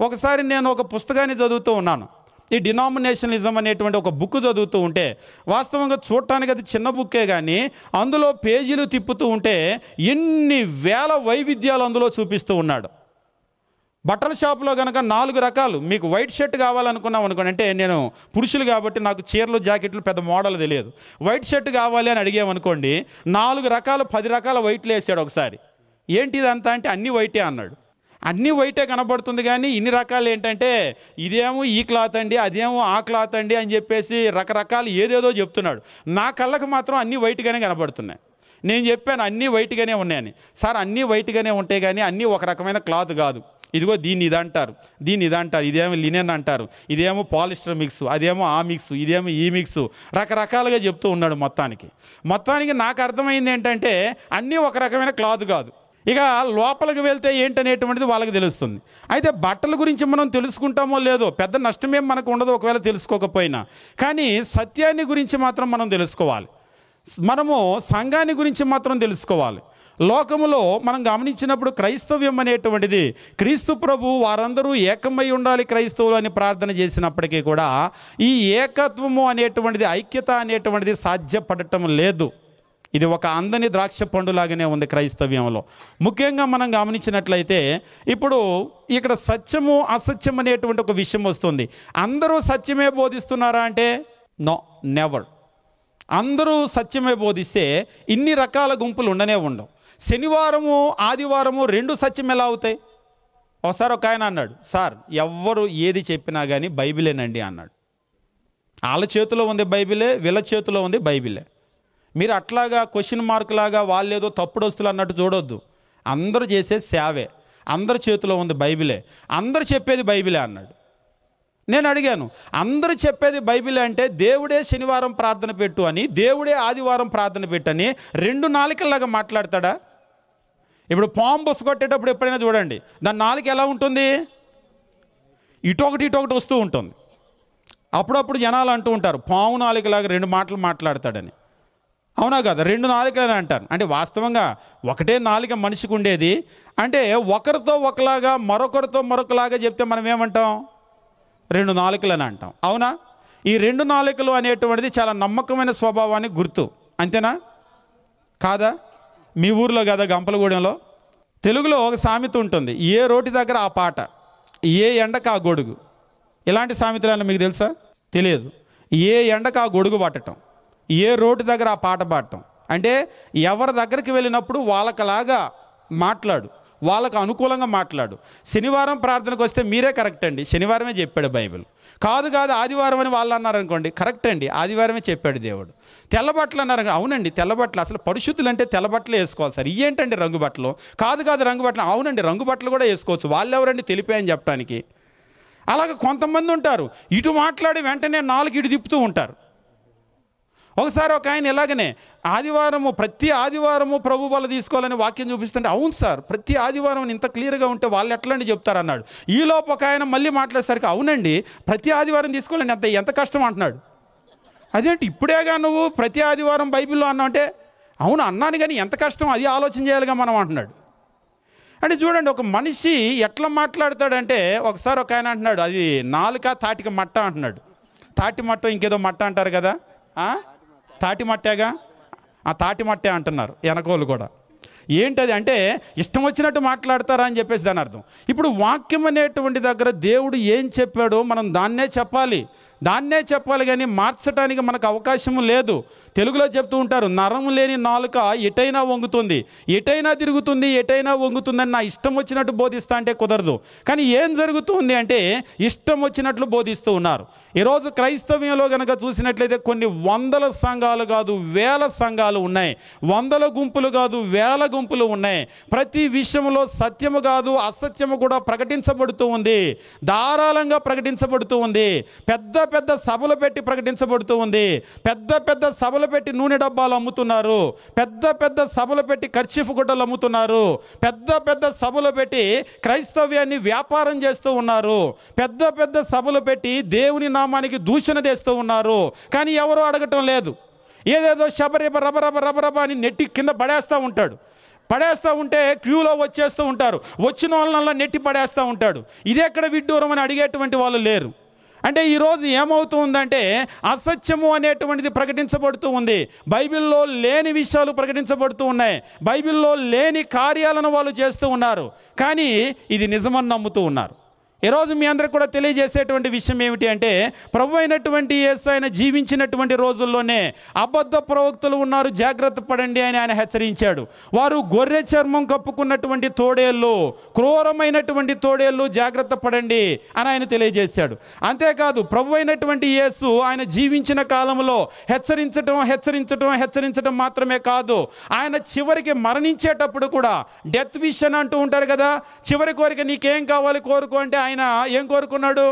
S1: ఒకసారి నేను ఒక పుస్తకాన్ని చదువుతూ ఉన్నాను. ఈ డినామినేషనలిజం అనేటువంటి ఒక బుక్ చదువుతూ ఉంటే, వాస్తవంగా చూడటానికి అది చిన్న బుక్కే కానీ అందులో పేజీలు తిప్పుతూ ఉంటే ఎన్ని వేల వైవిధ్యాలు అందులో చూపిస్తూ ఉన్నాడు. బట్టల షాపులో కనుక 4 రకాలు, మీకు వైట్ షర్ట్ కావాలనుకున్నాం అనుకోండి, అంటే నేను పురుషులు కాబట్టి నాకు చీరలు జాకెట్లు పెద్ద మోడల్ తెలియదు, వైట్ షర్ట్ కావాలి అని అడిగామనుకోండి, 4 రకాలు 10 రకాల వైట్లు వేసాడు ఒకసారి. ఏంటి ఇదంతా అంటే అన్ని వైటే అన్నాడు. అన్ని వైటే కనబడుతుంది కానీ ఇన్ని రకాలు ఏంటంటే ఇదేమో ఈ క్లాత్ అండి, అదేమో ఆ క్లాత్ అండి అని చెప్పేసి రకరకాలు ఏదేదో చెప్తున్నాడు. నా కళ్ళకు మాత్రం అన్ని వైట్గానే కనబడుతున్నాయి. నేను చెప్పాను అన్నీ వైట్గానే ఉన్నాయని. సార్ అన్నీ వైట్గానే ఉంటాయి కానీ అన్నీ ఒక రకమైన క్లాత్ కాదు, ఇదిగో దీన్ని ఇదంటారు, దీన్ని ఇదంటారు, ఇదేమో లినెన్ అంటారు, ఇదేమో పాలిస్టర్ మిక్స్, అదేమో ఆ మిక్స్, ఇదేమో ఈ మిక్స్, రకరకాలుగా చెప్తూ ఉన్నాడు. మొత్తానికి నాకు అర్థమైంది ఏంటంటే అన్నీ ఒక రకమైన క్లాత్ కాదు. ఇక లోపలికి వెళ్తే ఏంటనేటువంటిది వాళ్ళకి తెలుస్తుంది. అయితే బట్టల గురించి మనం తెలుసుకుంటామో లేదో పెద్ద నష్టమేం మనకు ఉండదు ఒకవేళ తెలుసుకోకపోయినా, కానీ సత్యాన్ని గురించి మాత్రం మనం తెలుసుకోవాలి. మనము సంఘాన్ని గురించి మాత్రం తెలుసుకోవాలి. లోకములో మనం గమనించినప్పుడు క్రైస్తవ్యం అనేటువంటిది క్రీస్తు ప్రభు వారందరూ ఏకమై ఉండాలి క్రైస్తవులు అని ప్రార్థన చేసినప్పటికీ కూడా ఈ ఏకత్వము అనేటువంటిది, ఐక్యత అనేటువంటిది సాధ్యపడటం లేదు. ఇది ఒక అందని ద్రాక్ష పండులాగానే ఉంది క్రైస్తవ్యంలో. ముఖ్యంగా మనం గమనించినట్లయితే ఇప్పుడు ఇక్కడ సత్యము అసత్యం అనేటువంటి ఒక విషయం వస్తుంది. అందరూ సత్యమే బోధిస్తున్నారా అంటే నో, నెవర్. అందరూ సత్యమే బోధిస్తే ఇన్ని రకాల గుంపులు ఉండనే ఉండవు. శనివారము ఆదివారము రెండు సత్యం ఎలా అవుతాయి? ఒకసారి ఒక ఆయన అన్నాడు, సార్ ఎవ్వరు ఏది చెప్పినా కానీ బైబిలేనండి అన్నాడు. వాళ్ళ చేతిలో ఉంది బైబిలే, వీళ్ళ చేతిలో ఉంది బైబిలే. మీరు అట్లాగా క్వశ్చన్ మార్క్ లాగా వాళ్ళేదో తప్పుడు వస్తులు అన్నట్టు చూడొద్దు. అందరూ చేసే సేవే, అందరి చేతిలో ఉంది బైబిలే, అందరూ చెప్పేది బైబిలే అన్నాడు. నేను అడిగాను, అందరూ చెప్పేది బైబిలే అంటే దేవుడే శనివారం ప్రార్థన పెట్టు అని, దేవుడే ఆదివారం ప్రార్థన పెట్టని రెండు నాలుకల్లాగా మాట్లాడతాడా? ఇప్పుడు పాము బొస్సు కొట్టేటప్పుడు ఎప్పుడైనా చూడండి, దాని నాలుక ఎలా ఉంటుంది? ఇటొకటి ఇటొకటి వస్తూ ఉంటుంది. అప్పుడప్పుడు జనాలు అంటూ ఉంటారు పాము నాలుకలాగా రెండు మాటలు మాట్లాడతాడని. అవునా కదా? రెండు నాలుకలని అంటారు. అంటే వాస్తవంగా ఒకటే నాలుక మనిషికి ఉండేది. అంటే ఒకరితో ఒకలాగా మరొకరితో మరొకలాగా చెప్తే మనం ఏమంటాం? రెండు నాలుకలని అంటాం. అవునా? ఈ రెండు నాలుకలు అనేటువంటిది చాలా నమ్మకమైన స్వభావానికి గుర్తు. అంతేనా కాదా? మీ ఊర్లో కదా, గంపలగూడెంలో తెలుగులో ఒక సామెత ఉంటుంది, ఏ రోటి దగ్గర ఆ పాట, ఏ ఎండకు ఆ గొడుగు. ఇలాంటి సామెతలు మీకు తెలుసా? తెలియదు. ఏ ఎండకు ఆ గొడుగు పట్టడం, ఏ రోటి దగ్గర ఆ పాట పాడటం. అంటే ఎవరి దగ్గరికి వెళ్ళినప్పుడు వాళ్ళకలాగా మాట్లాడు, వాళ్ళకు అనుకూలంగా మాట్లాడు. శనివారం ప్రార్థనకు వస్తే మీరే కరెక్ట్ అండి, శనివారమే చెప్పాడు బైబిల్. కాదు కాదు ఆదివారం అని వాళ్ళు అన్నారనుకోండి, కరెక్ట్ అండి, ఆదివారమే చెప్పాడు దేవుడు. తెల్లబట్టలు అన్నారు, అవునండి తెల్లబట్టలు, అసలు పరిశుద్ధులు అంటే తెల్లబట్టలే వేసుకోవాలి సార్, ఇవేంటండి రంగు బట్టలు? కాదు కాదు రంగు బట్టలు, అవునండి రంగు బట్టలు కూడా వేసుకోవచ్చు, వాళ్ళెవరండి తెలిపే అని చెప్పడానికి. అలాగే కొంతమంది ఉంటారు, ఇటు మాట్లాడి వెంటనే నాలుగు ఇటు తిప్పుతూ ఉంటారు. ఒకసారి ఒక ఆయన ఇలాగనే ప్రతి ఆదివారము ప్రభు బల తీసుకోవాలని వాక్యం చూపిస్తుంటే, అవును సార్ ప్రతి ఆదివారం ఇంత క్లియర్గా ఉంటే వాళ్ళు ఎట్లండి చెప్తారన్నాడు. ఈలోపు ఒక ఆయన మళ్ళీ మాట్లాడేసరికి, అవునండి ప్రతి ఆదివారం తీసుకోవాలని ఎంత కష్టం అంటున్నాడు. అదేంటి ఇప్పుడేగా నువ్వు ప్రతి ఆదివారం బైబిల్లో అన్నావు అంటే, అవును అన్నాను కానీ ఎంత కష్టం అది ఆలోచన చేయాలిగా మనం అంటున్నాడు. అంటే చూడండి ఒక మనిషి ఎట్లా మాట్లాడతాడంటే, ఒకసారి ఒక ఆయన అంటున్నాడు, అది నాలుక తాటిక మట్ట అంటున్నాడు. తాటి మట్ట ఇంకేదో మట్ట అంటారు కదా, తాటి మట్టేగా, ఆ తాటి మట్టే అంటున్నారు వెనకోళ్ళు కూడా. ఏంటది అంటే ఇష్టం వచ్చినట్టు మాట్లాడతారా అని చెప్పేసి దాని అర్థం. ఇప్పుడు వాక్యం అనేటువంటి దగ్గర దేవుడు ఏం చెప్పాడో మనం దాన్నే చెప్పాలి కానీ మార్చడానికి మనకు అవకాశం లేదు. తెలుగులో చెప్తూ ఉంటారు, నరం లేని నాలుక ఎటైనా వంగుతుంది, ఎటైనా తిరుగుతుంది, ఎటైనా వంగుతుందని నా ఇష్టం వచ్చినట్టు బోధిస్తా అంటే కుదరదు. కానీ ఏం జరుగుతుంది అంటే ఇష్టం వచ్చినట్లు బోధిస్తూ ఉన్నారు. ఈరోజు క్రైస్తవ్యంలో కనుక చూసినట్లయితే కొన్ని వందల సంఘాలు కాదు వేల సంఘాలు ఉన్నాయి, వందల గుంపులు కాదు వేల గుంపులు ఉన్నాయి. ప్రతి విషయంలో సత్యము కాదు అసత్యము కూడా ప్రకటించబడుతూ ఉంది, ధారాళంగా ప్రకటించబడుతూ ఉంది. పెద్ద పెద్ద సభలు పెట్టి ప్రకటించబడుతూ ఉంది. పెద్ద పెద్ద సభలు పెట్టి నూనె డబ్బాలు అమ్ముతున్నారు, పెద్ద పెద్ద సభలు పెట్టి కర్చీఫ్ గుడ్డలు అమ్ముతున్నారు, పెద్ద పెద్ద సభలు పెట్టి క్రైస్తవ్యాన్ని వ్యాపారం చేస్తూ ఉన్నారు, పెద్ద పెద్ద సభలు పెట్టి దేవుని నామానికి దూషణ చేస్తూ ఉన్నారు. కానీ ఎవరూ అడగటం లేదు. ఏదేదో శబరేబ రబరబ అని నెట్టి కింద పడేస్తూ ఉంటే క్యూలో వచ్చేస్తూ ఉంటారు, వచ్చిన వాళ్ళనల్లా నెట్టి పడేస్తూ ఉంటాడు. ఇదెక్కడ విడ్డూరం అని అడిగేటువంటి వాళ్ళు లేరు. అంటే ఈరోజు ఏమవుతుందంటే అసత్యము అనేటువంటిది ప్రకటించబడుతూ ఉంది, బైబిల్లో లేని విషయాలు ప్రకటించబడుతూ ఉన్నాయి, బైబిల్లో లేని కార్యాలను వాళ్ళు చేస్తూ ఉన్నారు. కానీ ఇది నిజమని నమ్ముతూ ఉన్నారు. ఈరోజు మీ అందరికి కూడా తెలియజేసేటువంటి విషయం ఏమిటి అంటే, ప్రభు అయినటువంటి యేసు ఆయన జీవించినటువంటి రోజుల్లోనే అబద్ధ ప్రవక్తలు ఉన్నారు, జాగ్రత్త పడండి అని ఆయన హెచ్చరించాడు. వారు గొర్రె చర్మం కప్పుకున్నటువంటి తోడేళ్ళు, క్రూరమైనటువంటి తోడేళ్ళు, జాగ్రత్త పడండి అని ఆయన తెలియజేశాడు. అంతేకాదు ప్రభు అయినటువంటి యేసు ఆయన జీవించిన కాలంలో హెచ్చరించడం మాత్రమే కాదు, ఆయన చివరికి మరణించేటప్పుడు కూడా డెత్ విషన్ అంటూ ఉంటారు కదా, చివరి కోరిక నీకేం కావాలి కోరుకో అంటే ఆయన ఏం కోరుకున్నాడు?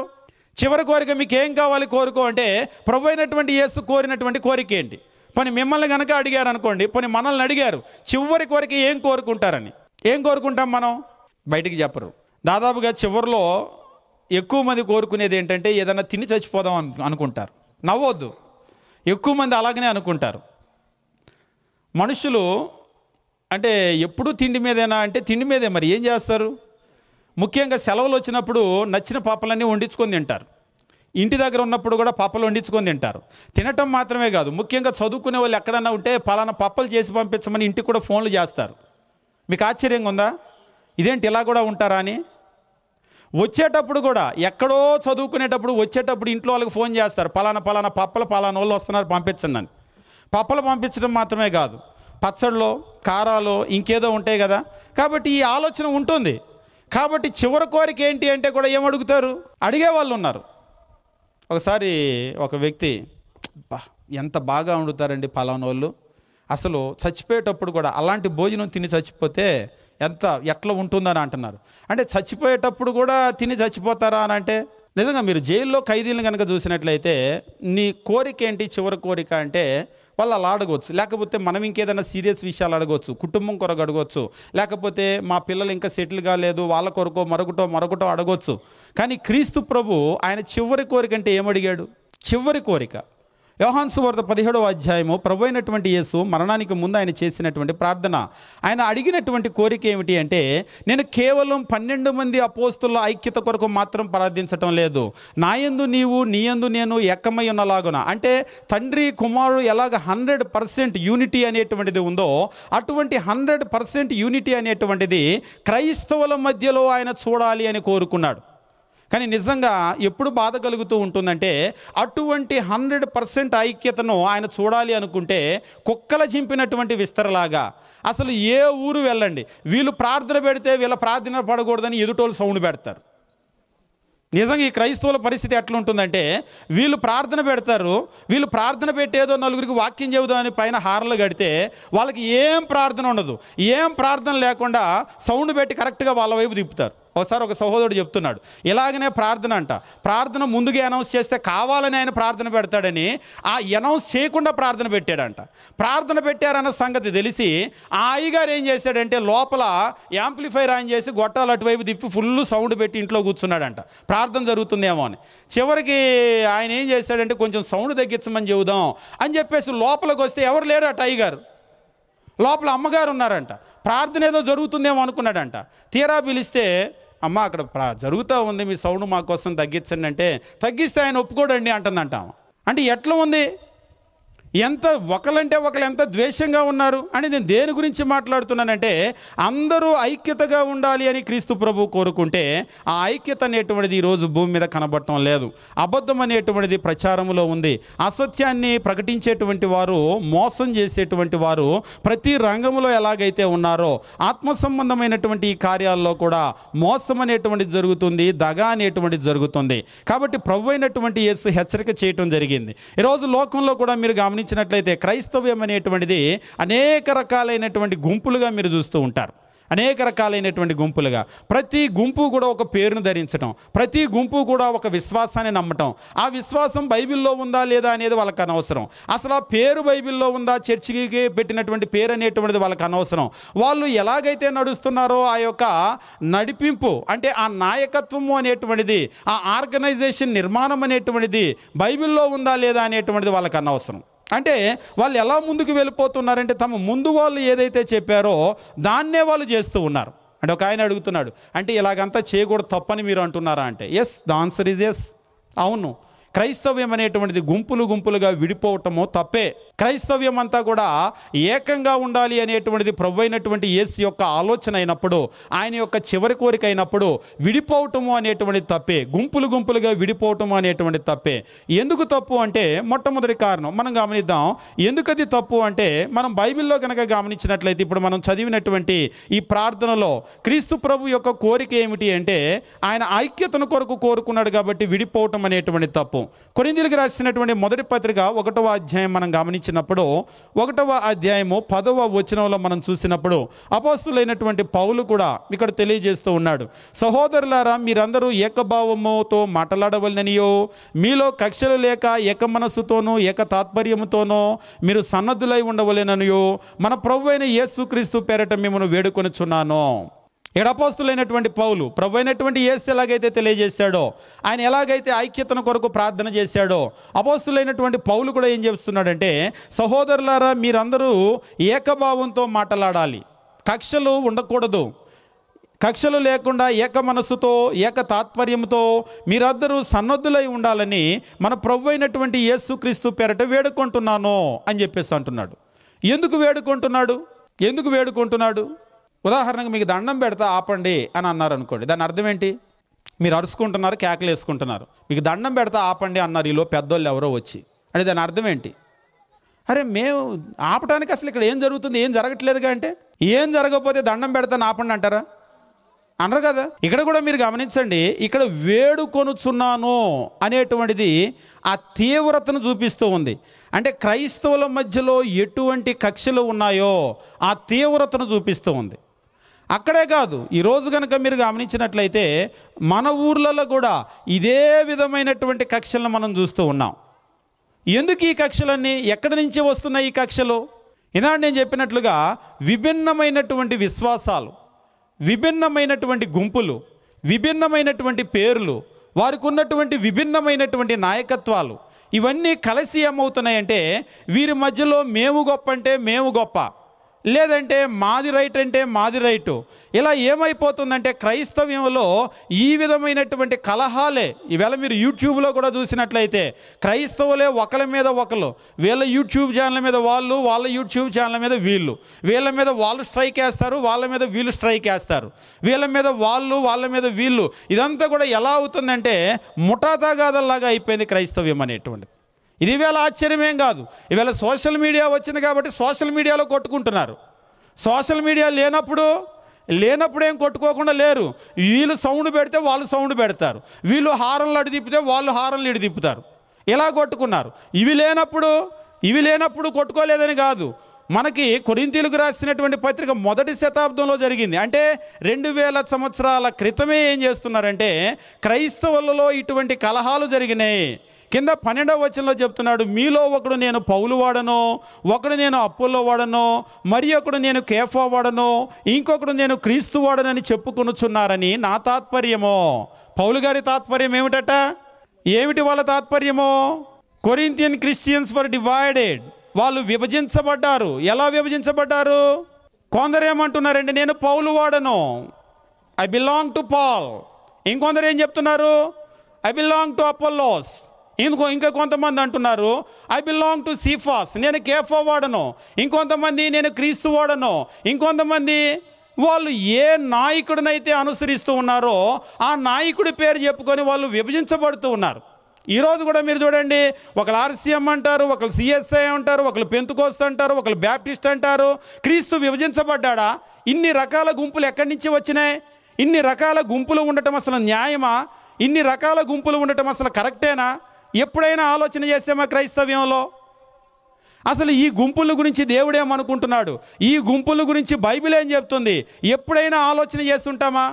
S1: చివరి కోరిక మీకు ఏం కావాలి కోరుకో అంటే ప్రభు అయినటువంటి యేసు కోరినటువంటి కోరిక ఏంటి? పోనీ మిమ్మల్ని కనుక అడిగారు అనుకోండి, పోనీ మనల్ని అడిగారు చివరి కోరిక ఏం కోరుకుంటారని, ఏం కోరుకుంటాం మనం? బయటికి చెప్పరు. దాదాపుగా చివరిలో ఎక్కువ మంది కోరుకునేది ఏంటంటే ఏదైనా తిని చచ్చిపోదాం అనుకుంటారు. నవ్వొద్దు, ఎక్కువ మంది అలాగనే అనుకుంటారు. మనుషులు అంటే ఎప్పుడూ తిండి మీదేనా అంటే తిండి మీదే, మరి ఏం చేస్తారు? ముఖ్యంగా సెలవులు వచ్చినప్పుడు నచ్చిన పాపలన్నీ వండించుకొని తింటారు. ఇంటి దగ్గర ఉన్నప్పుడు కూడా పప్పలు వండించుకొని తింటారు. తినటం మాత్రమే కాదు, ముఖ్యంగా చదువుకునే వాళ్ళు ఎక్కడన్నా ఉంటే పలానా పప్పలు చేసి పంపించమని ఇంటికి కూడా ఫోన్లు చేస్తారు. మీకు ఆశ్చర్యంగా ఉందా? ఇదేంటి ఇలా కూడా ఉంటారా అని. వచ్చేటప్పుడు కూడా ఎక్కడో చదువుకునేటప్పుడు వచ్చేటప్పుడు ఇంట్లో వాళ్ళకి ఫోన్ చేస్తారు, పలానా పప్పలు పలానా వాళ్ళు వస్తున్నారు పంపించండి అని. పప్పలు పంపించడం మాత్రమే కాదు, పచ్చళ్ళు కారాలు ఇంకేదో ఉంటాయి కదా. కాబట్టి ఈ ఆలోచన ఉంటుంది. కాబట్టి చివరి కోరిక ఏంటి అంటే కూడా ఏమడుగుతారు, అడిగే వాళ్ళు ఉన్నారు. ఒకసారి ఒక వ్యక్తి, ఎంత బాగా వండుతారండి పలానా వాళ్ళు, అసలు చచ్చిపోయేటప్పుడు కూడా అలాంటి భోజనం తిని చచ్చిపోతే ఎట్లా ఉంటుందని అంటున్నారు. అంటే చచ్చిపోయేటప్పుడు కూడా తిని చచ్చిపోతారా అని అంటే, నిజంగా మీరు జైల్లో ఖైదీలను కనుక చూసినట్లయితే నీ కోరిక ఏంటి చివరి కోరిక అంటే వాళ్ళు అలా అడగవచ్చు. లేకపోతే మనం ఇంకేదైనా సీరియస్ విషయాలు అడగవచ్చు, కుటుంబం కొరకు అడగవచ్చు, లేకపోతే మా పిల్లలు ఇంకా సెటిల్ కాలేదు వాళ్ళ కొరకో మరొకటో అడగవచ్చు. కానీ క్రీస్తు ప్రభు ఆయన చివరి కోరిక అంటే ఏమడిగాడు? చివరి కోరిక యోహాను సువార్త 17వ అధ్యాయము ప్రభు అయినటువంటి యేసు మరణానికి ముందు ఆయన చేసినటువంటి ప్రార్థన. ఆయన అడిగినటువంటి కోరిక ఏమిటి అంటే, నేను కేవలం 12 మంది అపోస్తుల ఐక్యత కొరకు మాత్రం ప్రార్థించటం లేదు, నాయందు నీవు నీయందు నేను ఏకమై ఉన్నలాగున. అంటే తండ్రి కుమారుడు ఎలాగ 100% యూనిటీ అనేటువంటిది ఉందో అటువంటి 100% యూనిటీ అనేటువంటిది క్రైస్తవుల మధ్యలో ఆయన చూడాలి అని కోరుకున్నాడు. కానీ నిజంగా ఎప్పుడు బాధ కలుగుతూ ఉంటుందంటే, అటువంటి 100% ఐక్యతను ఆయన చూడాలి అనుకుంటే కుక్కల చింపినటువంటి విస్తరలాగా అసలు ఏ ఊరు వెళ్ళండి, వీళ్ళు ప్రార్థన పెడితే వీళ్ళ ప్రార్థన పడకూడదని ఎదుటోళ్ళు సౌండ్ పెడతారు. నిజంగా ఈ క్రైస్తవుల పరిస్థితి ఎట్లుంటుందంటే, వీళ్ళు ప్రార్థన పెడతారు, వీళ్ళు ప్రార్థన పెట్టేదో నలుగురికి వాక్యం చెబుదామని పైన హారలు కడితే వాళ్ళకి ఏం ప్రార్థన ఉండదు. ఏం ప్రార్థన లేకుండా సౌండ్ పెట్టి కరెక్ట్గా వాళ్ళ వైపు తిప్పుతారు. ఒకసారి ఒక సహోదరుడు చెప్తున్నాడు, ఇలాగనే ప్రార్థన అంట, ప్రార్థన ముందుగా అనౌన్స్ చేస్తే కావాలని ఆయన ప్రార్థన పెడతాడని ఆ అనౌన్స్ చేయకుండా ప్రార్థన పెట్టాడంట. ప్రార్థన పెట్టారన్న సంగతి తెలిసి ఆ అయ్యగారు ఏం చేశాడంటే లోపల యాంప్లిఫైర్ ఆన్ చేసి గొట్టాలు అటువైపు తిప్పి ఫుల్ సౌండ్ పెట్టి ఇంట్లో కూర్చున్నాడంట, ప్రార్థన జరుగుతుందేమో అని. చివరికి ఆయన ఏం చేశాడంటే కొంచెం సౌండ్ తగ్గించమని చెబుదాం అని చెప్పేసి లోపలికి వస్తే ఎవరు లేరట అయ్యగారు, లోపల అమ్మగారు ఉన్నారంట. ప్రార్థన ఏదో జరుగుతుందేమో అనుకున్నాడంట. తీరా పిలిస్తే, అమ్మ అక్కడ జరుగుతూ ఉంది, మీ సౌండ్ మా కోసం తగ్గించండి అంటే, తగ్గిస్తే ఆయన ఒప్పుకోడండి అంటుందంట. అంటే ఎట్లా ఉంది, ఎంత ఒకలంటే ఒకరు ఎంత ద్వేషంగా ఉన్నారు అని. నేను దేని గురించి మాట్లాడుతున్నానంటే, అందరూ ఐక్యతగా ఉండాలి అని క్రీస్తు ప్రభు కోరుకుంటే ఆ ఐక్యత అనేటువంటిది ఈరోజు భూమి మీద కనబడటం లేదు. అబద్ధం అనేటువంటిది ప్రచారంలో ఉంది. అసత్యాన్ని ప్రకటించేటువంటి వారు, మోసం చేసేటువంటి వారు ప్రతి రంగంలో ఎలాగైతే ఉన్నారో ఆత్మ సంబంధమైనటువంటి ఈ కార్యాల్లో కూడా మోసం అనేటువంటిది జరుగుతుంది, దగ అనేటువంటిది జరుగుతుంది. కాబట్టి ప్రభు అయినటువంటి యేసు హెచ్చరిక చేయటం జరిగింది. ఈరోజు లోకంలో కూడా మీరు గమనించినట్లయితే క్రైస్తవ్యం అనేటువంటిది అనేక రకాలైనటువంటి గుంపులుగా మీరు చూస్తూ ఉంటారు. అనేక రకాలైనటువంటి గుంపులుగా, ప్రతి గుంపు కూడా ఒక పేరును ధరించడం, ప్రతి గుంపు కూడా ఒక విశ్వాసాన్ని నమ్మటం. ఆ విశ్వాసం బైబిల్లో ఉందా లేదా అనేది వాళ్ళకి అనవసరం. అసలు ఆ పేరు బైబిల్లో ఉందా, చర్చికి పెట్టినటువంటి పేరు అనేటువంటిది వాళ్ళకి అనవసరం. వాళ్ళు ఎలాగైతే నడుస్తున్నారో ఆ యొక్క నడిపింపు అంటే ఆ నాయకత్వము అనేటువంటిది, ఆ ఆర్గనైజేషన్ నిర్మాణం అనేటువంటిది బైబిల్లో ఉందా లేదా అనేటువంటిది వాళ్ళకి అనవసరం. అంటే వాళ్ళు ఎలా ముందుకు వెళ్ళిపోతున్నారంటే తమ ముందు వాళ్ళు ఏదైతే చెప్పారో దాన్నే వాళ్ళు చేస్తూ ఉన్నారు. అంటే ఒక ఆయన అడుగుతున్నాడు, అంటే ఇలాగంతా చేయకూడదు తప్పని మీరు అంటున్నారా అంటే, yes, the answer is yes. అవును, క్రైస్తవ్యం అనేటువంటిది గుంపులుగా విడిపోవటము తప్పే. క్రైస్తవ్యం అంతా కూడా ఏకంగా ఉండాలి అనేటువంటిది ప్రభు అయినటువంటి యేసు యొక్క ఆలోచన అయినప్పుడు, ఆయన యొక్క చివరి కోరిక అయినప్పుడు విడిపోవటము అనేటువంటిది తప్పే. గుంపులుగా విడిపోవటము అనేటువంటిది తప్పే. ఎందుకు తప్పు అంటే మొట్టమొదటి కారణం మనం గమనిద్దాం. ఎందుకది తప్పు అంటే, మనం బైబిల్లో కనుక గమనించినట్లయితే ఇప్పుడు మనం చదివినటువంటి ఈ ప్రార్థనలో క్రీస్తు ప్రభు యొక్క కోరిక ఏమిటి అంటే, ఆయన ఐక్యతను కొరకు కోరుకున్నాడు కాబట్టి విడిపోవటం అనేటువంటి తప్పు. కొరింథీయులకు రాసినటువంటి మొదటి పత్రిక 1వ అధ్యాయం మనం గమనించినప్పుడు 1వ అధ్యాయము 10వ వచనంలో మనం చూసినప్పుడు అపోస్తులైనటువంటి పౌలు కూడా ఇక్కడ తెలియజేస్తూ ఉన్నాడు, సహోదరులారా మీరందరూ ఏకభావముతో మాట్లాడవలననియో, మీలో కక్షలు లేక ఏక మనస్సుతోనూ ఏక తాత్పర్యముతోనో మీరు సన్నద్ధులై ఉండవలెననియో మన ప్రభువైన యేసుక్రీస్తు పేరట మిమ్మల్ని వేడుకొనుచున్నాను. ఇక్కడ అపోస్తులైనటువంటి పౌలు ప్రభు అయినటువంటి యేసు ఎలాగైతే తెలియజేశాడో, ఆయన ఎలాగైతే ఐక్యతను కొరకు ప్రార్థన చేశాడో, అపోస్తులైనటువంటి పౌలు కూడా ఏం చేస్తున్నాడంటే, సహోదరులారా మీరందరూ ఏకభావంతో మాట్లాడాలి, కక్షలు ఉండకూడదు. కక్షలు లేకుండా ఏక మనస్సుతో ఏక తాత్పర్యంతో మీరందరూ సన్నద్ధులై ఉండాలని మన ప్రభు అయినటువంటి యేసుక్రీస్తు పేరట వేడుకుంటున్నాను అని చెప్పేసి అంటున్నాడు. ఎందుకు వేడుకుంటున్నాడు? ఎందుకు వేడుకుంటున్నాడు? ఉదాహరణకు మీకు దండం పెడతా ఆపండి అని అన్నారు అనుకోండి, దాని అర్థం ఏంటి? మీరు అరుచుకుంటున్నారు, కేకలు వేసుకుంటున్నారు, మీకు దండం పెడతా ఆపండి అన్నారు ఈలో పెద్దోళ్ళు ఎవరో వచ్చి, అంటే దాని అర్థం ఏంటి? అరే మేము ఆపడానికి అసలు ఇక్కడ ఏం జరుగుతుంది, ఏం జరగట్లేదుగా అంటే, ఏం జరగకపోతే దండం పెడతాను ఆపండి అంటారా? అనరు కదా. ఇక్కడ కూడా మీరు గమనించండి, ఇక్కడ వేడుకొనుచున్నాను అనేటువంటిది ఆ తీవ్రతను చూపిస్తూ ఉంది. అంటే క్రైస్తవుల మధ్యలో ఎటువంటి కక్షలు ఉన్నాయో ఆ తీవ్రతను చూపిస్తూ ఉంది. అక్కడే కాదు, ఈరోజు కనుక మీరు గమనించినట్లయితే మన ఊర్లలో కూడా ఇదే విధమైనటువంటి కక్షలను మనం చూస్తూ ఉన్నాం. ఎందుకు ఈ కక్షలన్నీ, ఎక్కడి నుంచి వస్తున్నాయి ఈ కక్షలు? ఈనాడు నేను చెప్పినట్లుగా విభిన్నమైనటువంటి విశ్వాసాలు, విభిన్నమైనటువంటి గుంపులు, విభిన్నమైనటువంటి పేర్లు, వారికి ఉన్నటువంటి విభిన్నమైనటువంటి నాయకత్వాలు, ఇవన్నీ కలిసి ఏమవుతున్నాయంటే వీరి మధ్యలో మేము గొప్ప అంటే మేము గొప్ప, లేదంటే మాది రైట్ అంటే మాది రైటు. ఇలా ఏమైపోతుందంటే క్రైస్తవ్యంలో ఈ విధమైనటువంటి కలహాలే. ఈవేళ మీరు యూట్యూబ్లో కూడా చూసినట్లయితే క్రైస్తవులే ఒకరి మీద ఒకరు, వీళ్ళ యూట్యూబ్ ఛానల్ మీద వాళ్ళు, వాళ్ళ యూట్యూబ్ ఛానల్ మీద వీళ్ళు, వీళ్ళ మీద వాళ్ళు స్ట్రైక్ వేస్తారు, వాళ్ళ మీద వీళ్ళు స్ట్రైక్ వేస్తారు, వీళ్ళ మీద వాళ్ళు, వాళ్ళ మీద వీళ్ళు. ఇదంతా కూడా ఎలా అవుతుందంటే ముఠా తగాదల్లాగా అయిపోయింది క్రైస్తవ్యం అనేటువంటిది. ఇది ఈవేళ ఆశ్చర్యమేం కాదు. ఈవేళ సోషల్ మీడియా వచ్చింది కాబట్టి సోషల్ మీడియాలో కొట్టుకుంటున్నారు. సోషల్ మీడియా లేనప్పుడు ఏం కొట్టుకోకుండా లేరు. వీళ్ళు సౌండ్ పెడితే వాళ్ళు సౌండ్ పెడతారు, వీళ్ళు హారన్లు అడి తిప్పితే వాళ్ళు హారన్లు ఇడి తిప్పుతారు, ఇలా కొట్టుకున్నారు. ఇవి లేనప్పుడు కొట్టుకోలేదని కాదు. మనకి కొరింథీయులకు రాసినటువంటి పత్రిక మొదటి శతాబ్దంలో జరిగింది. అంటే 2000 సంవత్సరాల క్రితమే ఏం చేస్తున్నారంటే క్రైస్తవులలో ఇటువంటి కలహాలు జరిగినాయి. కింద 12వ వచనంలో చెప్తున్నాడు, మీలో ఒకడు నేను పౌలు వాడను, ఒకడు నేను అపోల్లో వాడను, మరి ఒకడు నేను కేఫా వాడను, ఇంకొకడు నేను క్రీస్తు వాడనని చెప్పుకొనుచున్నారని నా తాత్పర్యమో. పౌలు గారి తాత్పర్యం ఏమిటట? ఏమిటి వాళ్ళ తాత్పర్యమో? Corinthian Christians were divided. వాళ్ళు విభజించబడ్డారు. ఎలా విభజించబడ్డారు? కొందరు ఏమంటున్నారంటే నేను పౌలు వాడను, ఐ బిలాంగ్ టు పాల్. ఇంకొందరు ఏం చెప్తున్నారు? I belong to Apollos. ఇంకా కొంతమంది అంటున్నారు ఐ బిలాంగ్ టు సీఫాస్, నేను కేఫా వాడను. ఇంకొంతమంది నేను క్రీస్తు వాడను. ఇంకొంతమంది వాళ్ళు ఏ నాయకుడినైతే అనుసరిస్తూ ఉన్నారో ఆ నాయకుడి పేరు చెప్పుకొని వాళ్ళు విభజించబడుతూ ఉన్నారు. ఈరోజు కూడా మీరు చూడండి, ఒకరు ఆర్సీఎం అంటారు, ఒకరు సిఎస్ఐ అంటారు, ఒకరు పెంతుకోస్తు అంటారు, ఒకరు బ్యాప్టిస్ట్ అంటారు. క్రీస్తు విభజించబడ్డా? ఇన్ని రకాల గుంపులు ఎక్కడి నుంచి వచ్చినాయి? ఇన్ని రకాల గుంపులు ఉండటం అసలు న్యాయమా? ఇన్ని రకాల గుంపులు ఉండటం అసలు కరెక్టేనా? ఎప్పుడైనా ఆలోచన చేసామా క్రైస్తవ్యంలో? అసలు ఈ గుంపుల గురించి దేవుడేమనుకుంటున్నాడు? ఈ గుంపుల గురించి బైబిల్ ఏం చెప్తుంది? ఎప్పుడైనా ఆలోచన చేస్తుంటామా?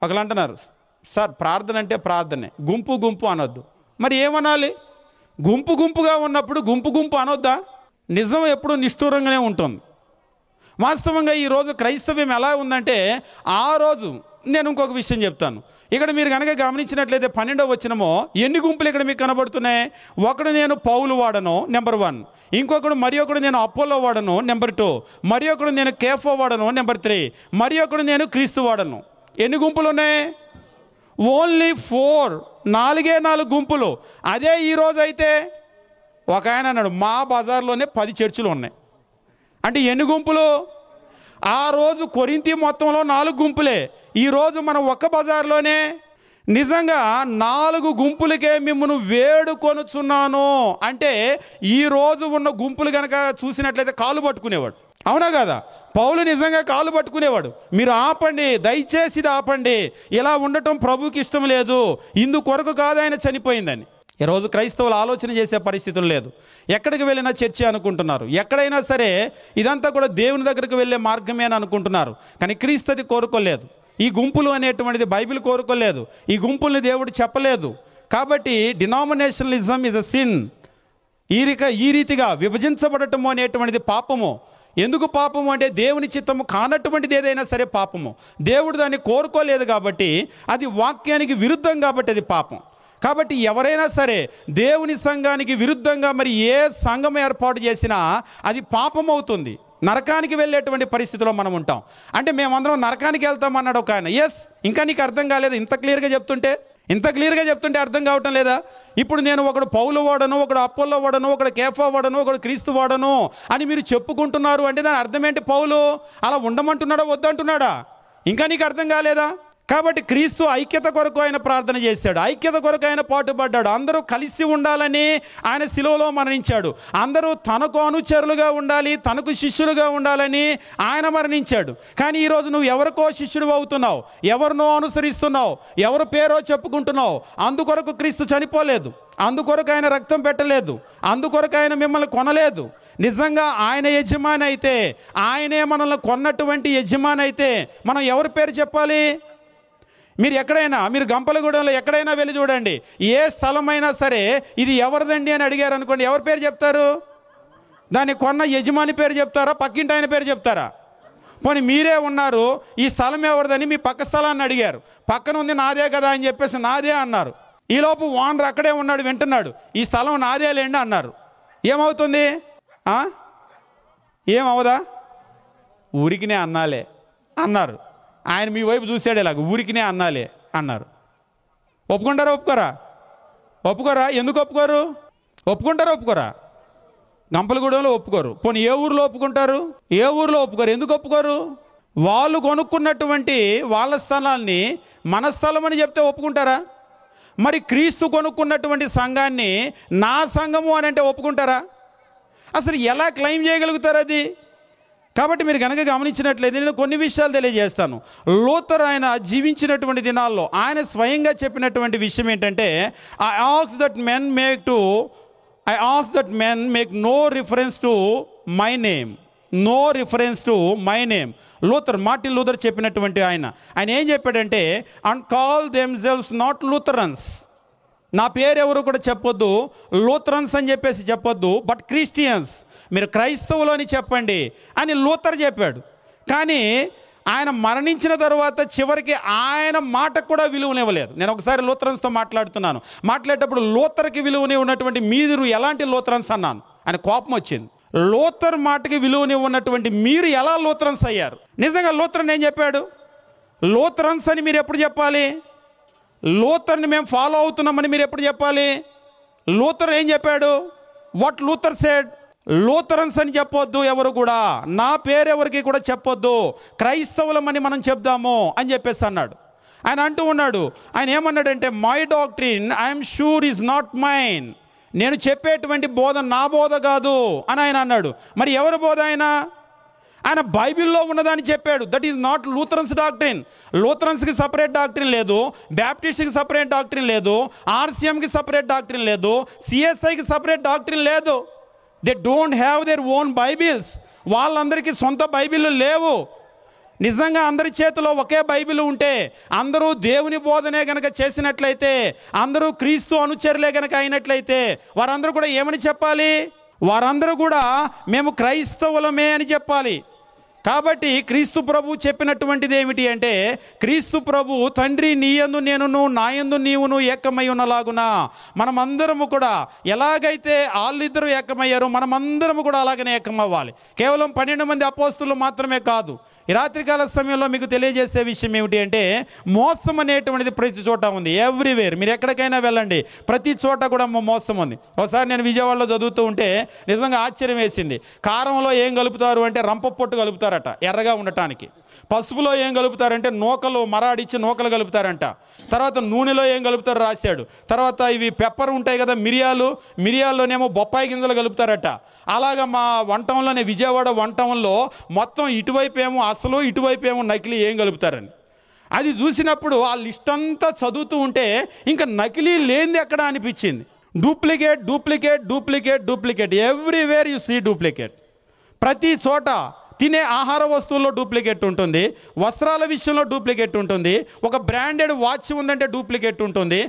S1: ఒకళ్ళు అంటున్నారు, సార్ ప్రార్థన అంటే ప్రార్థనే, గుంపు అనొద్దు. మరి ఏమనాలి? గుంపుగా ఉన్నప్పుడు గుంపు అనొద్దా? నిజం ఎప్పుడు నిష్ఠూరంగానే ఉంటుంది. వాస్తవంగా ఈరోజు క్రైస్తవ్యం ఎలా ఉందంటే, ఆ రోజు నేను ఇంకొక విషయం చెప్తాను. ఇక్కడ మీరు కనుక గమనించినట్లయితే 12వ వచనమో ఎన్ని గుంపులు ఇక్కడ మీకు కనబడుతున్నాయి? ఒకడు నేను పౌలు వాడను, నెంబర్ 1. ఇంకొకడు మరి ఒకడు నేను అపోల్లో వాడను, నెంబర్ 2. మరి ఒకడు నేను కేఫా వాడను, నెంబర్ 3. మరి ఒకడు నేను క్రీస్తు వాడను. ఎన్ని గుంపులు ఉన్నాయి? ఓన్లీ 4. 4 గుంపులు. అదే ఈరోజు అయితే ఒక ఆయన అన్నాడు, మా బజార్లోనే 10 చర్చిలు ఉన్నాయి. అంటే ఎన్ని గుంపులు? ఆ రోజు కొరింథీ మొత్తంలో 4 గుంపులే. ఈరోజు మనం ఒక్క బజార్లోనే నిజంగా 4 గుంపులకే మిమ్మల్ని వేడుకొనుచున్నాను అంటే ఈ రోజు ఉన్న గుంపులు కనుక చూసినట్లయితే కాలు పట్టుకునేవాడు. అవునా కదా? పౌలు నిజంగా కాలు పట్టుకునేవాడు. మీరు ఆపండి, దయచేసి ఇది ఆపండి, ఇలా ఉండటం ప్రభుకి ఇష్టం లేదు, ఇందుకొరకు కాదు ఆయన చనిపోయిందని. ఈరోజు క్రైస్తవులు ఆలోచన చేసే పరిస్థితులు లేదు. ఎక్కడికి వెళ్ళినా చర్చి అనుకుంటున్నారు. ఎక్కడైనా సరే ఇదంతా కూడా దేవుని దగ్గరికి వెళ్ళే మార్గమే అని అనుకుంటున్నారు. కానీ క్రీస్తు అది కోరుకోలేదు. ఈ గుంపులు అనేటువంటిది బైబిల్ కోరుకోలేదు. ఈ గుంపుల్ని దేవుడు చెప్పలేదు. కాబట్టి డినామినేషనలిజం ఇస్ అ సిన్. ఈ రీతిగా విభజించబడటము అనేటువంటిది పాపము. ఎందుకు పాపము అంటే దేవుని చిత్తము కానటువంటిది ఏదైనా సరే పాపము. దేవుడు దాన్ని కోరుకోలేదు కాబట్టి, అది వాక్యానికి విరుద్ధం కాబట్టి అది పాపం. కాబట్టి ఎవరైనా సరే దేవుని సంఘానికి విరుద్ధంగా మరి ఏ సంఘం ఏర్పాటు చేసినా అది పాపం అవుతుంది. నరకానికి వెళ్ళేటువంటి పరిస్థితిలో మనం ఉంటాం. అంటే మేమందరం నరకానికి వెళ్తాం అన్నాడు ఒక ఆయన. ఎస్, ఇంకా నీకు అర్థం కాలేదు ఇంత క్లియర్గా చెప్తుంటే అర్థం కావటం లేదా? ఇప్పుడు నేను ఒకడు పౌలు వాడను, ఒకడు అపోల్లో వాడను, ఒకడు కేఫా వాడను, ఒకడు క్రీస్తు వాడను అని మీరు చెప్పుకుంటున్నారు అంటే దాని అర్థం ఏంటి? పౌలు అలా ఉండమంటున్నాడా వద్దంటున్నాడా? ఇంకా నీకు అర్థం కాలేదా? కాబట్టి క్రీస్తు ఐక్యత కొరకు ఆయన ప్రార్థన చేశాడు, ఐక్యత కొరకు ఆయన పాటుపడ్డాడు. అందరూ కలిసి ఉండాలని ఆయన శిలువలో మరణించాడు. అందరూ తనకు అనుచరులుగా ఉండాలి, తనకు శిష్యులుగా ఉండాలని ఆయన మరణించాడు. కానీ ఈరోజు నువ్వు ఎవరికో శిష్యుడు అవుతున్నావు, ఎవరినో అనుసరిస్తున్నావు, ఎవరి పేరో చెప్పుకుంటున్నావు. అందుకొరకు క్రీస్తు చనిపోలేదు, అందుకొరకు ఆయన రక్తం పెట్టలేదు, అందుకొరకు ఆయన మిమ్మల్ని కొనలేదు. నిజంగా ఆయన యజమాని అయితే, ఆయనే మనల్ని కొన్నటువంటి యజమాని అయితే మనం ఎవరి పేరు చెప్పాలి? మీరు గంపలగూడెంలో ఎక్కడైనా వెళ్ళి చూడండి, ఏ స్థలమైనా సరే ఇది ఎవరిదండి అని అడిగారు అనుకోండి, ఎవరి పేరు చెప్తారు? దాన్ని కొన్న యజమాని పేరు చెప్తారా, పక్కింటి ఆయన పేరు చెప్తారా? పోనీ మీరే ఉన్నారు, ఈ స్థలం ఎవరిదని మీ పక్క స్థలాన్ని అడిగారు, పక్కన ఉంది నాదే కదా అని చెప్పేసి నాదే అన్నారు. ఈలోపు ఓనర్ అక్కడే ఉన్నాడు, వింటున్నాడు, ఈ స్థలం నాదే లేండి అన్నారు. ఏమవుతుంది? ఏమవదా? ఊరికినే అన్నాలే అన్నారు. ఆయన మీ వైపు చూసాడు, ఇలాగ ఊరికినే అన్నాలే అన్నారు. ఒప్పుకోరా? ఎందుకు ఒప్పుకోరు? ఒప్పుకోరా? గంపలగూడెంలో ఒప్పుకోరు. పోనీ ఏ ఊరిలో ఒప్పుకుంటారు? ఎందుకు ఒప్పుకోరు? వాళ్ళు కొనుక్కున్నటువంటి వాళ్ళ స్థలాన్ని మన స్థలం అని చెప్తే ఒప్పుకుంటారా? మరి క్రీస్తు కొనుక్కున్నటువంటి సంఘాన్ని నా సంఘము అని అంటే ఒప్పుకుంటారా? అసలు ఎలా క్లెయిమ్ చేయగలుగుతారు అది? కాబట్టి మీరు కనుక గమనించినట్లయితే నేను కొన్ని విషయాలు తెలియజేస్తాను. లూథర్ ఆయన జీవించినటువంటి దినాల్లో ఆయన స్వయంగా చెప్పినటువంటి విషయం ఏంటంటే, I ask that men make no reference to my name. Martin Luther చెప్పినటువంటి ఆయన ఏం చెప్పాడంటే, and call themselves not Lutherans, నా పేరు ఎవరు కూడా చెప్పొద్దు, లూథరన్స్ అని చెప్పేసి చెప్పొద్దు, బట్ క్రిస్టియన్స్, మీరు క్రైస్తవులు అని చెప్పండి అని లూథర్ చెప్పాడు. కానీ ఆయన మరణించిన తర్వాత చివరికి ఆయన మాటకు కూడా విలువనివ్వలేదు. నేను ఒకసారి లూథరన్స్తో మాట్లాడేటప్పుడు లూథర్కి విలువని ఉన్నటువంటి మీరు ఎలాంటి లూథరన్స్ అన్నాను. ఆయన కోపం వచ్చింది. లూథర్ మాటకి విలువనివ్వనటువంటి మీరు ఎలా లూథరన్స్ అయ్యారు? నిజంగా లూథరన్ ఏం చెప్పాడు? లూథరన్స్ అని మీరు ఎప్పుడు చెప్పాలి? లూథర్ని మేము ఫాలో అవుతున్నామని మీరు ఎప్పుడు చెప్పాలి? లూథర్ ఏం చెప్పాడు? వాట్ లూథర్ సెడ్, లూథరన్స్ అని చెప్పొద్దు, ఎవరు కూడా నా పేరెవరికి కూడా చెప్పొద్దు, క్రైస్తవులమని మనం చెప్దాము అని చెప్పేసి అన్నాడు. ఆయన అంటూ ఉన్నాడు, ఆయన ఏమన్నాడంటే, my doctrine I'm sure is not mine, నేను చెప్పేటువంటి బోధ నా బోధ కాదు అని ఆయన అన్నాడు. మరి ఎవరి బోధ? ఆయన బైబిల్లో ఉన్నదాన్ని చెప్పాడు. That is not Lutherans doctrine. లూథరన్స్కి సపరేట్ డాక్ట్రిన్ లేదు, బ్యాప్టిస్ట్కి సపరేట్ డాక్ట్రిన్ లేదు, ఆర్సీఎంకి సపరేట్ డాక్ట్రిన్ లేదు, సిఎస్ఐకి సపరేట్ డాక్ట్రిన్ లేదు. They don't have their own Bibles. వాళ్ళందరికీ సొంత బైబిల్ లేవు. నిజంగా అందరి చేతిలో ఒకే బైబిల్ ఉంటే, అందరూ దేవుని బోధనే గనక చేసినట్లయితే, అందరూ క్రీస్తు అనుచరులే గనక అయినట్లయితే, వారందరూ కూడా ఏమని చెప్పాలి? వారందరూ కూడా మేము క్రైస్తవులమే అని చెప్పాలి. కాబట్టి క్రీస్తు ప్రభు చెప్పినటువంటిది ఏమిటి అంటే, క్రీస్తు ప్రభు తండ్రి నీయందు నేనును నాయందు నీవును ఏకమై ఉన్నలాగున మనమందరము కూడా ఎలాగైతే వాళ్ళిద్దరూ ఏకమయ్యారో మనమందరము కూడా అలాగనే ఏకమవ్వాలి. కేవలం 12 మంది అపోస్తులు మాత్రమే కాదు. ఈ రాత్రికాల సమయంలో మీకు తెలియజేసే విషయం ఏమిటి అంటే, మోసం అనేటువంటిది ప్రతి చోట ఉంది. ఎవ్రీవేర్, మీరు ఎక్కడికైనా వెళ్ళండి, ప్రతి చోట కూడా మోసం ఉంది. ఒకసారి నేను విజయవాడలో చదువుతూ ఉంటే నిజంగా ఆశ్చర్యం వేసింది. కారంలో ఏం కలుపుతారు అంటే రంప పొట్టు కలుపుతారట ఎర్రగా ఉండటానికి. పసుపులో ఏం కలుపుతారంటే నూకలు మరాడిచ్చి నూకలు కలుపుతారంట. తర్వాత నూనెలో ఏం కలుపుతారు రాశాడు. తర్వాత ఇవి పెప్పర్ ఉంటాయి కదా, మిరియాల్లోనేమో బొప్పాయి గింజలు కలుపుతారట. అలాగా మా వంటంలోనే, విజయవాడ వంటంలో మొత్తం ఇటువైపు ఏమో అసలు, ఇటువైపు ఏమో నకిలీ ఏం కలుపుతారని. అది చూసినప్పుడు ఆ లిస్ట్ అంతా చదువుతూ ఉంటే ఇంకా నకిలీ లేనిది ఎక్కడ అనిపించింది. Duplicate everywhere you see duplicate. ప్రతి చోట తినే ఆహార వస్తువుల్లో డూప్లికేట్ ఉంటుంది, వస్త్రాల విషయంలో డూప్లికేట్ ఉంటుంది, ఒక బ్రాండెడ్ వాచ్ ఉందంటే డూప్లికేట్ ఉంటుంది,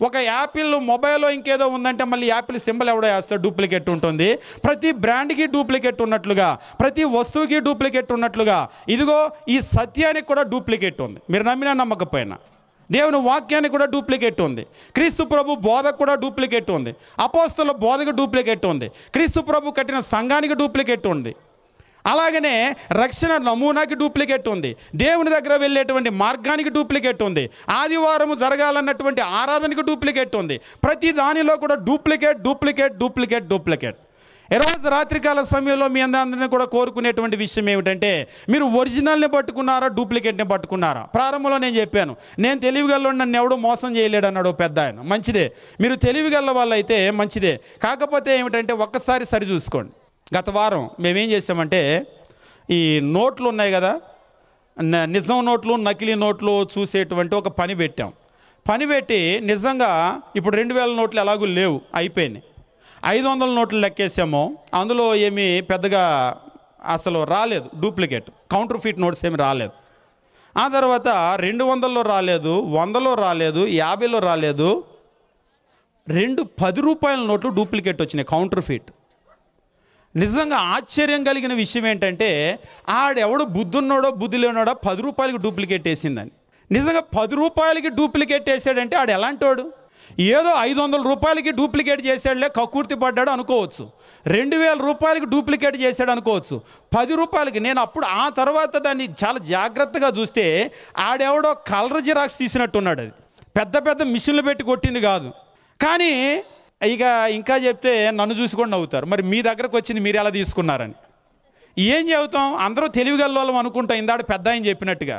S1: ఒక యాపిల్ మొబైల్లో ఇంకేదో ఉందంటే మళ్ళీ యాపిల్ సింబల్ ఎవడో వేస్తాడు, డూప్లికేట్ ఉంటుంది. ప్రతి బ్రాండ్కి డూప్లికేట్ ఉన్నట్లుగా, ప్రతి వస్తువుకి డూప్లికేట్ ఉన్నట్లుగా, ఇదిగో ఈ సత్యానికి కూడా డూప్లికేట్ ఉంది. మీరు నమ్మినా నమ్మకపోయినా దేవుని వాక్యానికి కూడా డూప్లికేట్ ఉంది. క్రీస్తు ప్రభు బోధకు కూడా డూప్లికేట్ ఉంది. అపోస్తలుల బోధకు డూప్లికేట్ ఉంది. క్రీస్తు ప్రభు కట్టిన సంఘానికి డూప్లికేట్ ఉంది. అలాగనే రక్షణ నమూనాకి డూప్లికేట్ ఉంది, దేవుని దగ్గర వెళ్ళేటువంటి మార్గానికి డూప్లికేట్ ఉంది, ఆదివారం జరగాలన్నటువంటి ఆరాధనకి డూప్లికేట్ ఉంది. ప్రతి దానిలో కూడా డూప్లికేట్ డూప్లికేట్ డూప్లికేట్ డూప్లికేట్. ఈరోజు రాత్రికాల సమయంలో మీ అందరినీ కూడా కోరుకునేటువంటి విషయం ఏమిటంటే, మీరు ఒరిజినల్ని పట్టుకున్నారా, డూప్లికేట్ని పట్టుకున్నారా? ప్రారంభంలో నేను చెప్పాను, నేను తెలివిగల్లో నన్ను ఎవడూ మోసం చేయలేడు అన్నాడు పెద్ద ఆయన. మంచిదే, మీరు తెలివిగల్ల వాళ్ళు అయితే మంచిదే. కాకపోతే ఏమిటంటే ఒక్కసారి సరి చూసుకోండి. గత వారం మేమేం చేసామంటే, ఈ నోట్లు ఉన్నాయి కదా, నిజం నోట్లు నకిలీ నోట్లు చూసేటువంటి ఒక పని పెట్టాం. పని పెట్టి నిజంగా ఇప్పుడు 2000 నోట్లు ఎలాగూ లేవు, అయిపోయినాయి. 500 నోట్లు లెక్కేసాము, అందులో ఏమీ పెద్దగా అసలు రాలేదు, డూప్లికేట్ కౌంటర్ ఫీట్ నోట్స్ ఏమి రాలేదు. ఆ తర్వాత 200లో రాలేదు, 100లో రాలేదు, 50లో రాలేదు, 2 10 రూపాయల నోట్లు డూప్లికేట్ వచ్చినాయి, కౌంటర్ ఫీట్. నిజంగా ఆశ్చర్యం కలిగిన విషయం ఏంటంటే, ఆడెవడు బుద్ధున్నాడో బుద్ధి లేనాడో 10 రూపాయలకి డూప్లికేట్ వేసిందని. నిజంగా 10 రూపాయలకి డూప్లికేట్ వేసాడంటే ఆడు ఎలాంటోడు? ఏదో 500 రూపాయలకి డూప్లికేట్ చేశాడులే, కక్కుర్తి పడ్డాడు అనుకోవచ్చు. 2000 రూపాయలకి డూప్లికేట్ చేశాడు అనుకోవచ్చు. 10 రూపాయలకి నేను అప్పుడు ఆ తర్వాత దాన్ని చాలా జాగ్రత్తగా చూస్తే ఆడెవడో కలర్ జిరాక్స్ తీసినట్టున్నాడు. అది పెద్ద పెద్ద మిషన్లు పెట్టి కొట్టింది కాదు. కానీ ఇక ఇంకా చెప్తే నన్ను చూసుకొని నవ్వుతారు, మరి మీ దగ్గరకు వచ్చింది మీరు ఎలా తీసుకున్నారని. ఏం చెబుతాం, అందరూ తెలివిగల్లోలం అనుకుంటాం, ఇందాడు పెద్ద ఆయన చెప్పినట్టుగా.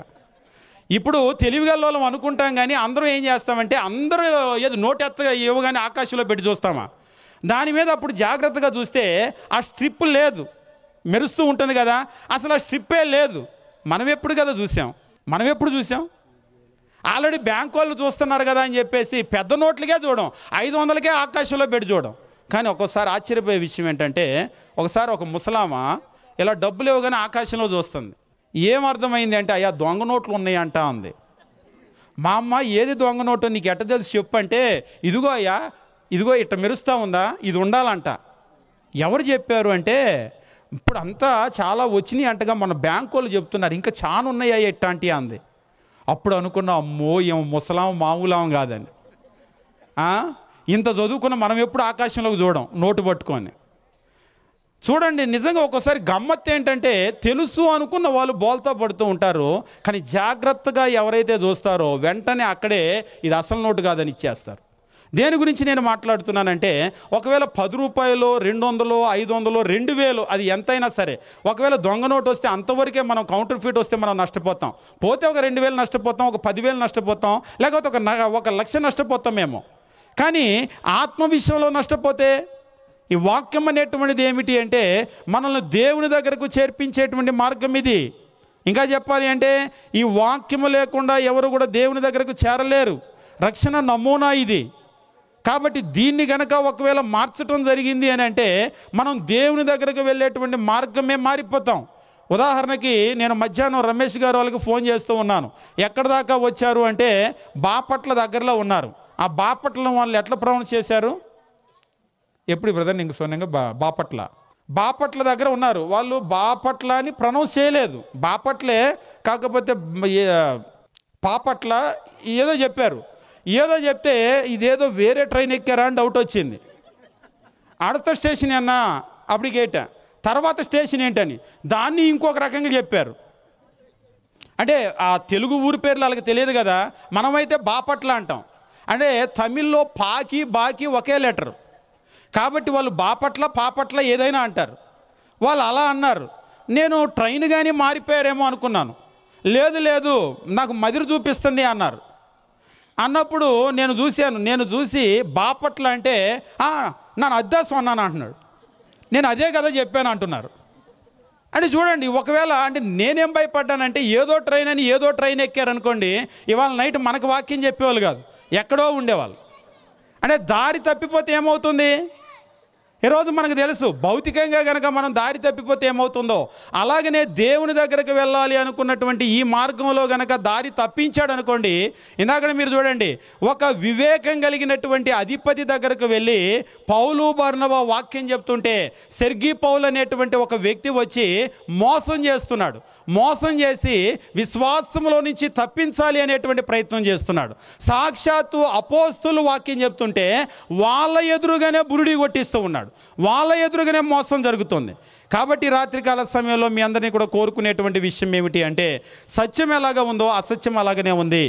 S1: ఇప్పుడు తెలివిగల్లోలం అనుకుంటాం, కానీ అందరూ ఏం చేస్తామంటే, అందరూ ఏదో నోటెత్తగా ఇవ్వగానే ఆకాశంలో పెట్టి చూస్తామా, దాని మీద అప్పుడు జాగ్రత్తగా చూస్తే ఆ స్ట్రిప్ లేదు, మెరుస్తూ ఉంటుంది కదా, అసలు ఆ స్ట్రిప్పే లేదు. మనం ఎప్పుడు చూసాం ఆల్రెడీ బ్యాంక్ వాళ్ళు చూస్తున్నారు కదా అని చెప్పేసి పెద్ద నోట్లకే చూడడం, 500లకే ఆకాశంలో పెట్టి చూడడం. కానీ ఒక్కోసారి ఆశ్చర్యపోయే విషయం ఏంటంటే, ఒకసారి ఒక ముసలామా ఇలా డబ్బులు ఇవ్వగానే ఆకాశంలో చూస్తుంది. ఏమర్థమైంది అంటే, అయ్యా దొంగ నోట్లు ఉన్నాయంట అంది. మా అమ్మ ఏది దొంగ నోటు నీకు ఎట్ట తెలిసి చెప్పు అంటే, ఇదిగో అయ్యా, ఇదిగో ఇట్ట మెరుస్తూ ఉందా, ఇది ఉండాలంట. ఎవరు చెప్పారు అంటే, ఇప్పుడు అంతా చాలా వచ్చినాయి అంటగా మన బ్యాంకు వాళ్ళు చెప్తున్నారు, ఇంకా చాలా ఉన్నాయా ఇట్లాంటి అంది. అప్పుడు అనుకున్నా, అమ్మో ఏమో ముసలాం మామూలాం కాదని. ఇంత చదువుకున్న మనం ఎప్పుడు ఆకాశంలోకి చూడం నోటు పట్టుకొని. చూడండి, నిజంగా ఒక్కోసారి గమ్మత్తు ఏంటంటే, తెలుసు అనుకున్న వాళ్ళు బోల్తా పడుతూ ఉంటారు, కానీ జాగ్రత్తగా ఎవరైతే చూస్తారో వెంటనే అక్కడే ఇది అసలు నోటు కాదని ఇచ్చేస్తారు. దేని గురించి నేను మాట్లాడుతున్నానంటే, ఒకవేళ 10 రూపాయలు, 200, 500, 2000 అది ఎంతైనా సరే, ఒకవేళ దొంగ నోటు వస్తే అంతవరకే మనం, కౌంటర్ ఫీట్ వస్తే మనం నష్టపోతాం. పోతే ఒక 2000 నష్టపోతాం, ఒక 10,000 నష్టపోతాం, లేకపోతే ఒక 1,00,000 నష్టపోతాం మేము. కానీ ఆత్మ విషయంలో నష్టపోతే, ఈ వాక్యం అనేటువంటిది ఏమిటి అంటే, మనల్ని దేవుని దగ్గరకు చేర్పించేటువంటి మార్గం ఇది. ఇంకా చెప్పాలి అంటే, ఈ వాక్యము లేకుండా ఎవరు కూడా దేవుని దగ్గరకు చేరలేరు. రక్షణ నమూనా ఇది. కాబట్టి దీన్ని గనక ఒకవేళ మార్చడం జరిగింది అని అంటే, మనం దేవుని దగ్గరకు వెళ్ళేటువంటి మార్గమే మారిపోతాం. ఉదాహరణకి నేను మధ్యాహ్నం రమేష్ గారు వాళ్ళకి ఫోన్ చేస్తూ ఉన్నాను. ఎక్కడ దాకా వచ్చారు అంటే, బాపట్ల దగ్గరలో ఉన్నారు. ఆ బాపట్ల వాళ్ళు ఎట్లా ప్రొనౌన్స్ చేశారు? ఎప్పుడు బ్రదర్ నీకు సోనంగా బాపట్ల దగ్గర ఉన్నారు వాళ్ళు. బాపట్ల అని ప్రొనౌన్స్ చేయలేదు, బాపట్లే, కాకపోతే పాపట్ల ఏదో చెప్పారు. ఏదో చెప్తే ఇదేదో వేరే ట్రైన్ ఎక్కారా అని డౌట్ వచ్చింది. అడత స్టేషన్ అన్నా అప్పటికేట, తర్వాత స్టేషన్ ఏంటని దాన్ని ఇంకొక రకంగా చెప్పారు. అంటే ఆ తెలుగు ఊరి పేర్లు వాళ్ళకి తెలియదు కదా, మనమైతే బాపట్ల అంటాం. అంటే తమిళ్లో పాకి బాకి ఒకే లెటరు, కాబట్టి వాళ్ళు బాపట్ల పాపట్ల ఏదైనా అంటారు. వాళ్ళు అలా అన్నారు. నేను ట్రైన్ కానీ మారిపోయారేమో అనుకున్నాను. లేదు నాకు మదిరి చూపిస్తుంది అన్నారు. అన్నప్పుడు నేను చూసి బాపట్ల అంటే నన్ను అద్దాసం అన్నాను అంటున్నాడు. నేను అదే కదా చెప్పాను అంటున్నారు. అంటే చూడండి, ఒకవేళ అంటే నేనేం భయపడ్డానంటే, ఏదో ట్రైన్ ఎక్కారనుకోండి, ఇవాళ నైట్ మనకు వాక్యం చెప్పేవాళ్ళు కాదు, ఎక్కడో ఉండేవాళ్ళు. అంటే దారి తప్పిపోతే ఏమవుతుంది? ఈరోజు మనకు తెలుసు, భౌతికంగా కనుక మనం దారి తప్పిపోతే ఏమవుతుందో, అలాగనే దేవుని దగ్గరకు వెళ్ళాలి అనుకున్నటువంటి ఈ మార్గంలో గనక దారి తప్పించాడు అనుకోండి. ఇందాక మీరు చూడండి, ఒక వివేకం కలిగినటువంటి అధిపతి దగ్గరకు వెళ్ళి పౌలు బర్నబా వాక్యం చెప్తుంటే, సెర్గీ పౌలు అనేటువంటి ఒక వ్యక్తి వచ్చి మోసం చేస్తున్నాడు. మోసం చేసి విశ్వాసంలో నుంచి తప్పించాలి అనేటువంటి ప్రయత్నం చేస్తున్నాడు. సాక్షాత్తు అపోస్తులు వాక్యం చెప్తుంటే వాళ్ళ ఎదురుగానే బురుడి కొట్టిస్తూ ఉన్నాడు, వాళ్ళ ఎదురుగానే మోసం జరుగుతుంది. కాబట్టి రాత్రికాల సమయంలో మీ అందరినీ కూడా కోరుకునేటువంటి విషయం ఏమిటి అంటే, సత్యం ఎలాగ ఉందో అసత్యం అలాగనే ఉంది.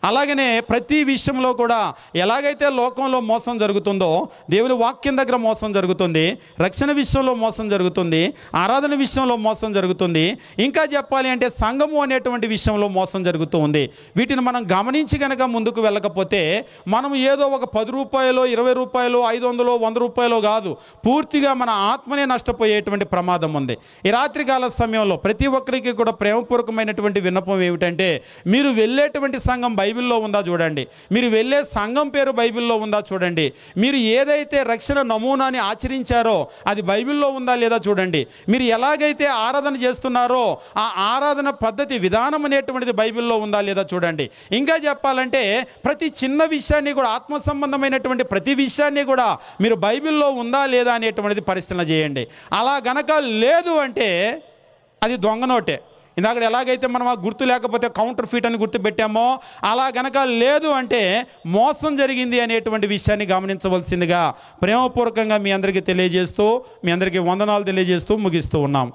S1: అలాగనే ప్రతి విషయంలో కూడా ఎలాగైతే లోకంలో మోసం జరుగుతుందో, దేవుని వాక్యం దగ్గర మోసం జరుగుతుంది, రక్షణ విషయంలో మోసం జరుగుతుంది, ఆరాధన విషయంలో మోసం జరుగుతుంది, ఇంకా చెప్పాలి అంటే సంఘము అనేటువంటి విషయంలో మోసం జరుగుతూ ఉంది. వీటిని మనం గమనించి కనుక ముందుకు వెళ్ళకపోతే మనం ఏదో ఒక 10 రూపాయలు, 20 రూపాయలు, 500, 100 రూపాయలు కాదు, పూర్తిగా మన ఆత్మనే నష్టపోయేటువంటి ప్రమాదం ఉంది. ఈ రాత్రికాల సమయంలో ప్రతి ఒక్కరికి కూడా ప్రేమపూర్వకమైనటువంటి విన్నపం ఏమిటంటే, మీరు వెళ్ళేటువంటి సంఘం బైబిల్లో ఉందా చూడండి, మీరు వెళ్ళే సంఘం పేరు బైబిల్లో ఉందా చూడండి, మీరు ఏదైతే రక్షణ నమూనాని ఆచరించారో అది బైబిల్లో ఉందా లేదా చూడండి, మీరు ఎలాగైతే ఆరాధన చేస్తున్నారో ఆ ఆరాధన పద్ధతి విధానం అనేటువంటిది బైబిల్లో ఉందా లేదా చూడండి. ఇంకా చెప్పాలంటే ప్రతి చిన్న విషయాన్ని కూడా, ఆత్మ సంబంధమైనటువంటి ప్రతి విషయాన్ని కూడా మీరు బైబిల్లో ఉందా లేదా అనేటువంటిది పరిశీలన చేయండి. అలా గనక లేదు అంటే అది దొంగ నోటే. ఇందాక ఎలాగైతే మనం ఆ గుర్తు లేకపోతే కౌంటర్ ఫీట్ అని గుర్తు పెట్టామో, అలా గనక లేదు అంటే మోసం జరిగింది అనేటువంటి విషయాన్ని గమనించవలసిందిగా ప్రేమపూర్వకంగా మీ అందరికీ తెలియజేస్తూ, మీ అందరికీ వందనాలు తెలియజేస్తూ ముగిస్తూ ఉన్నాం.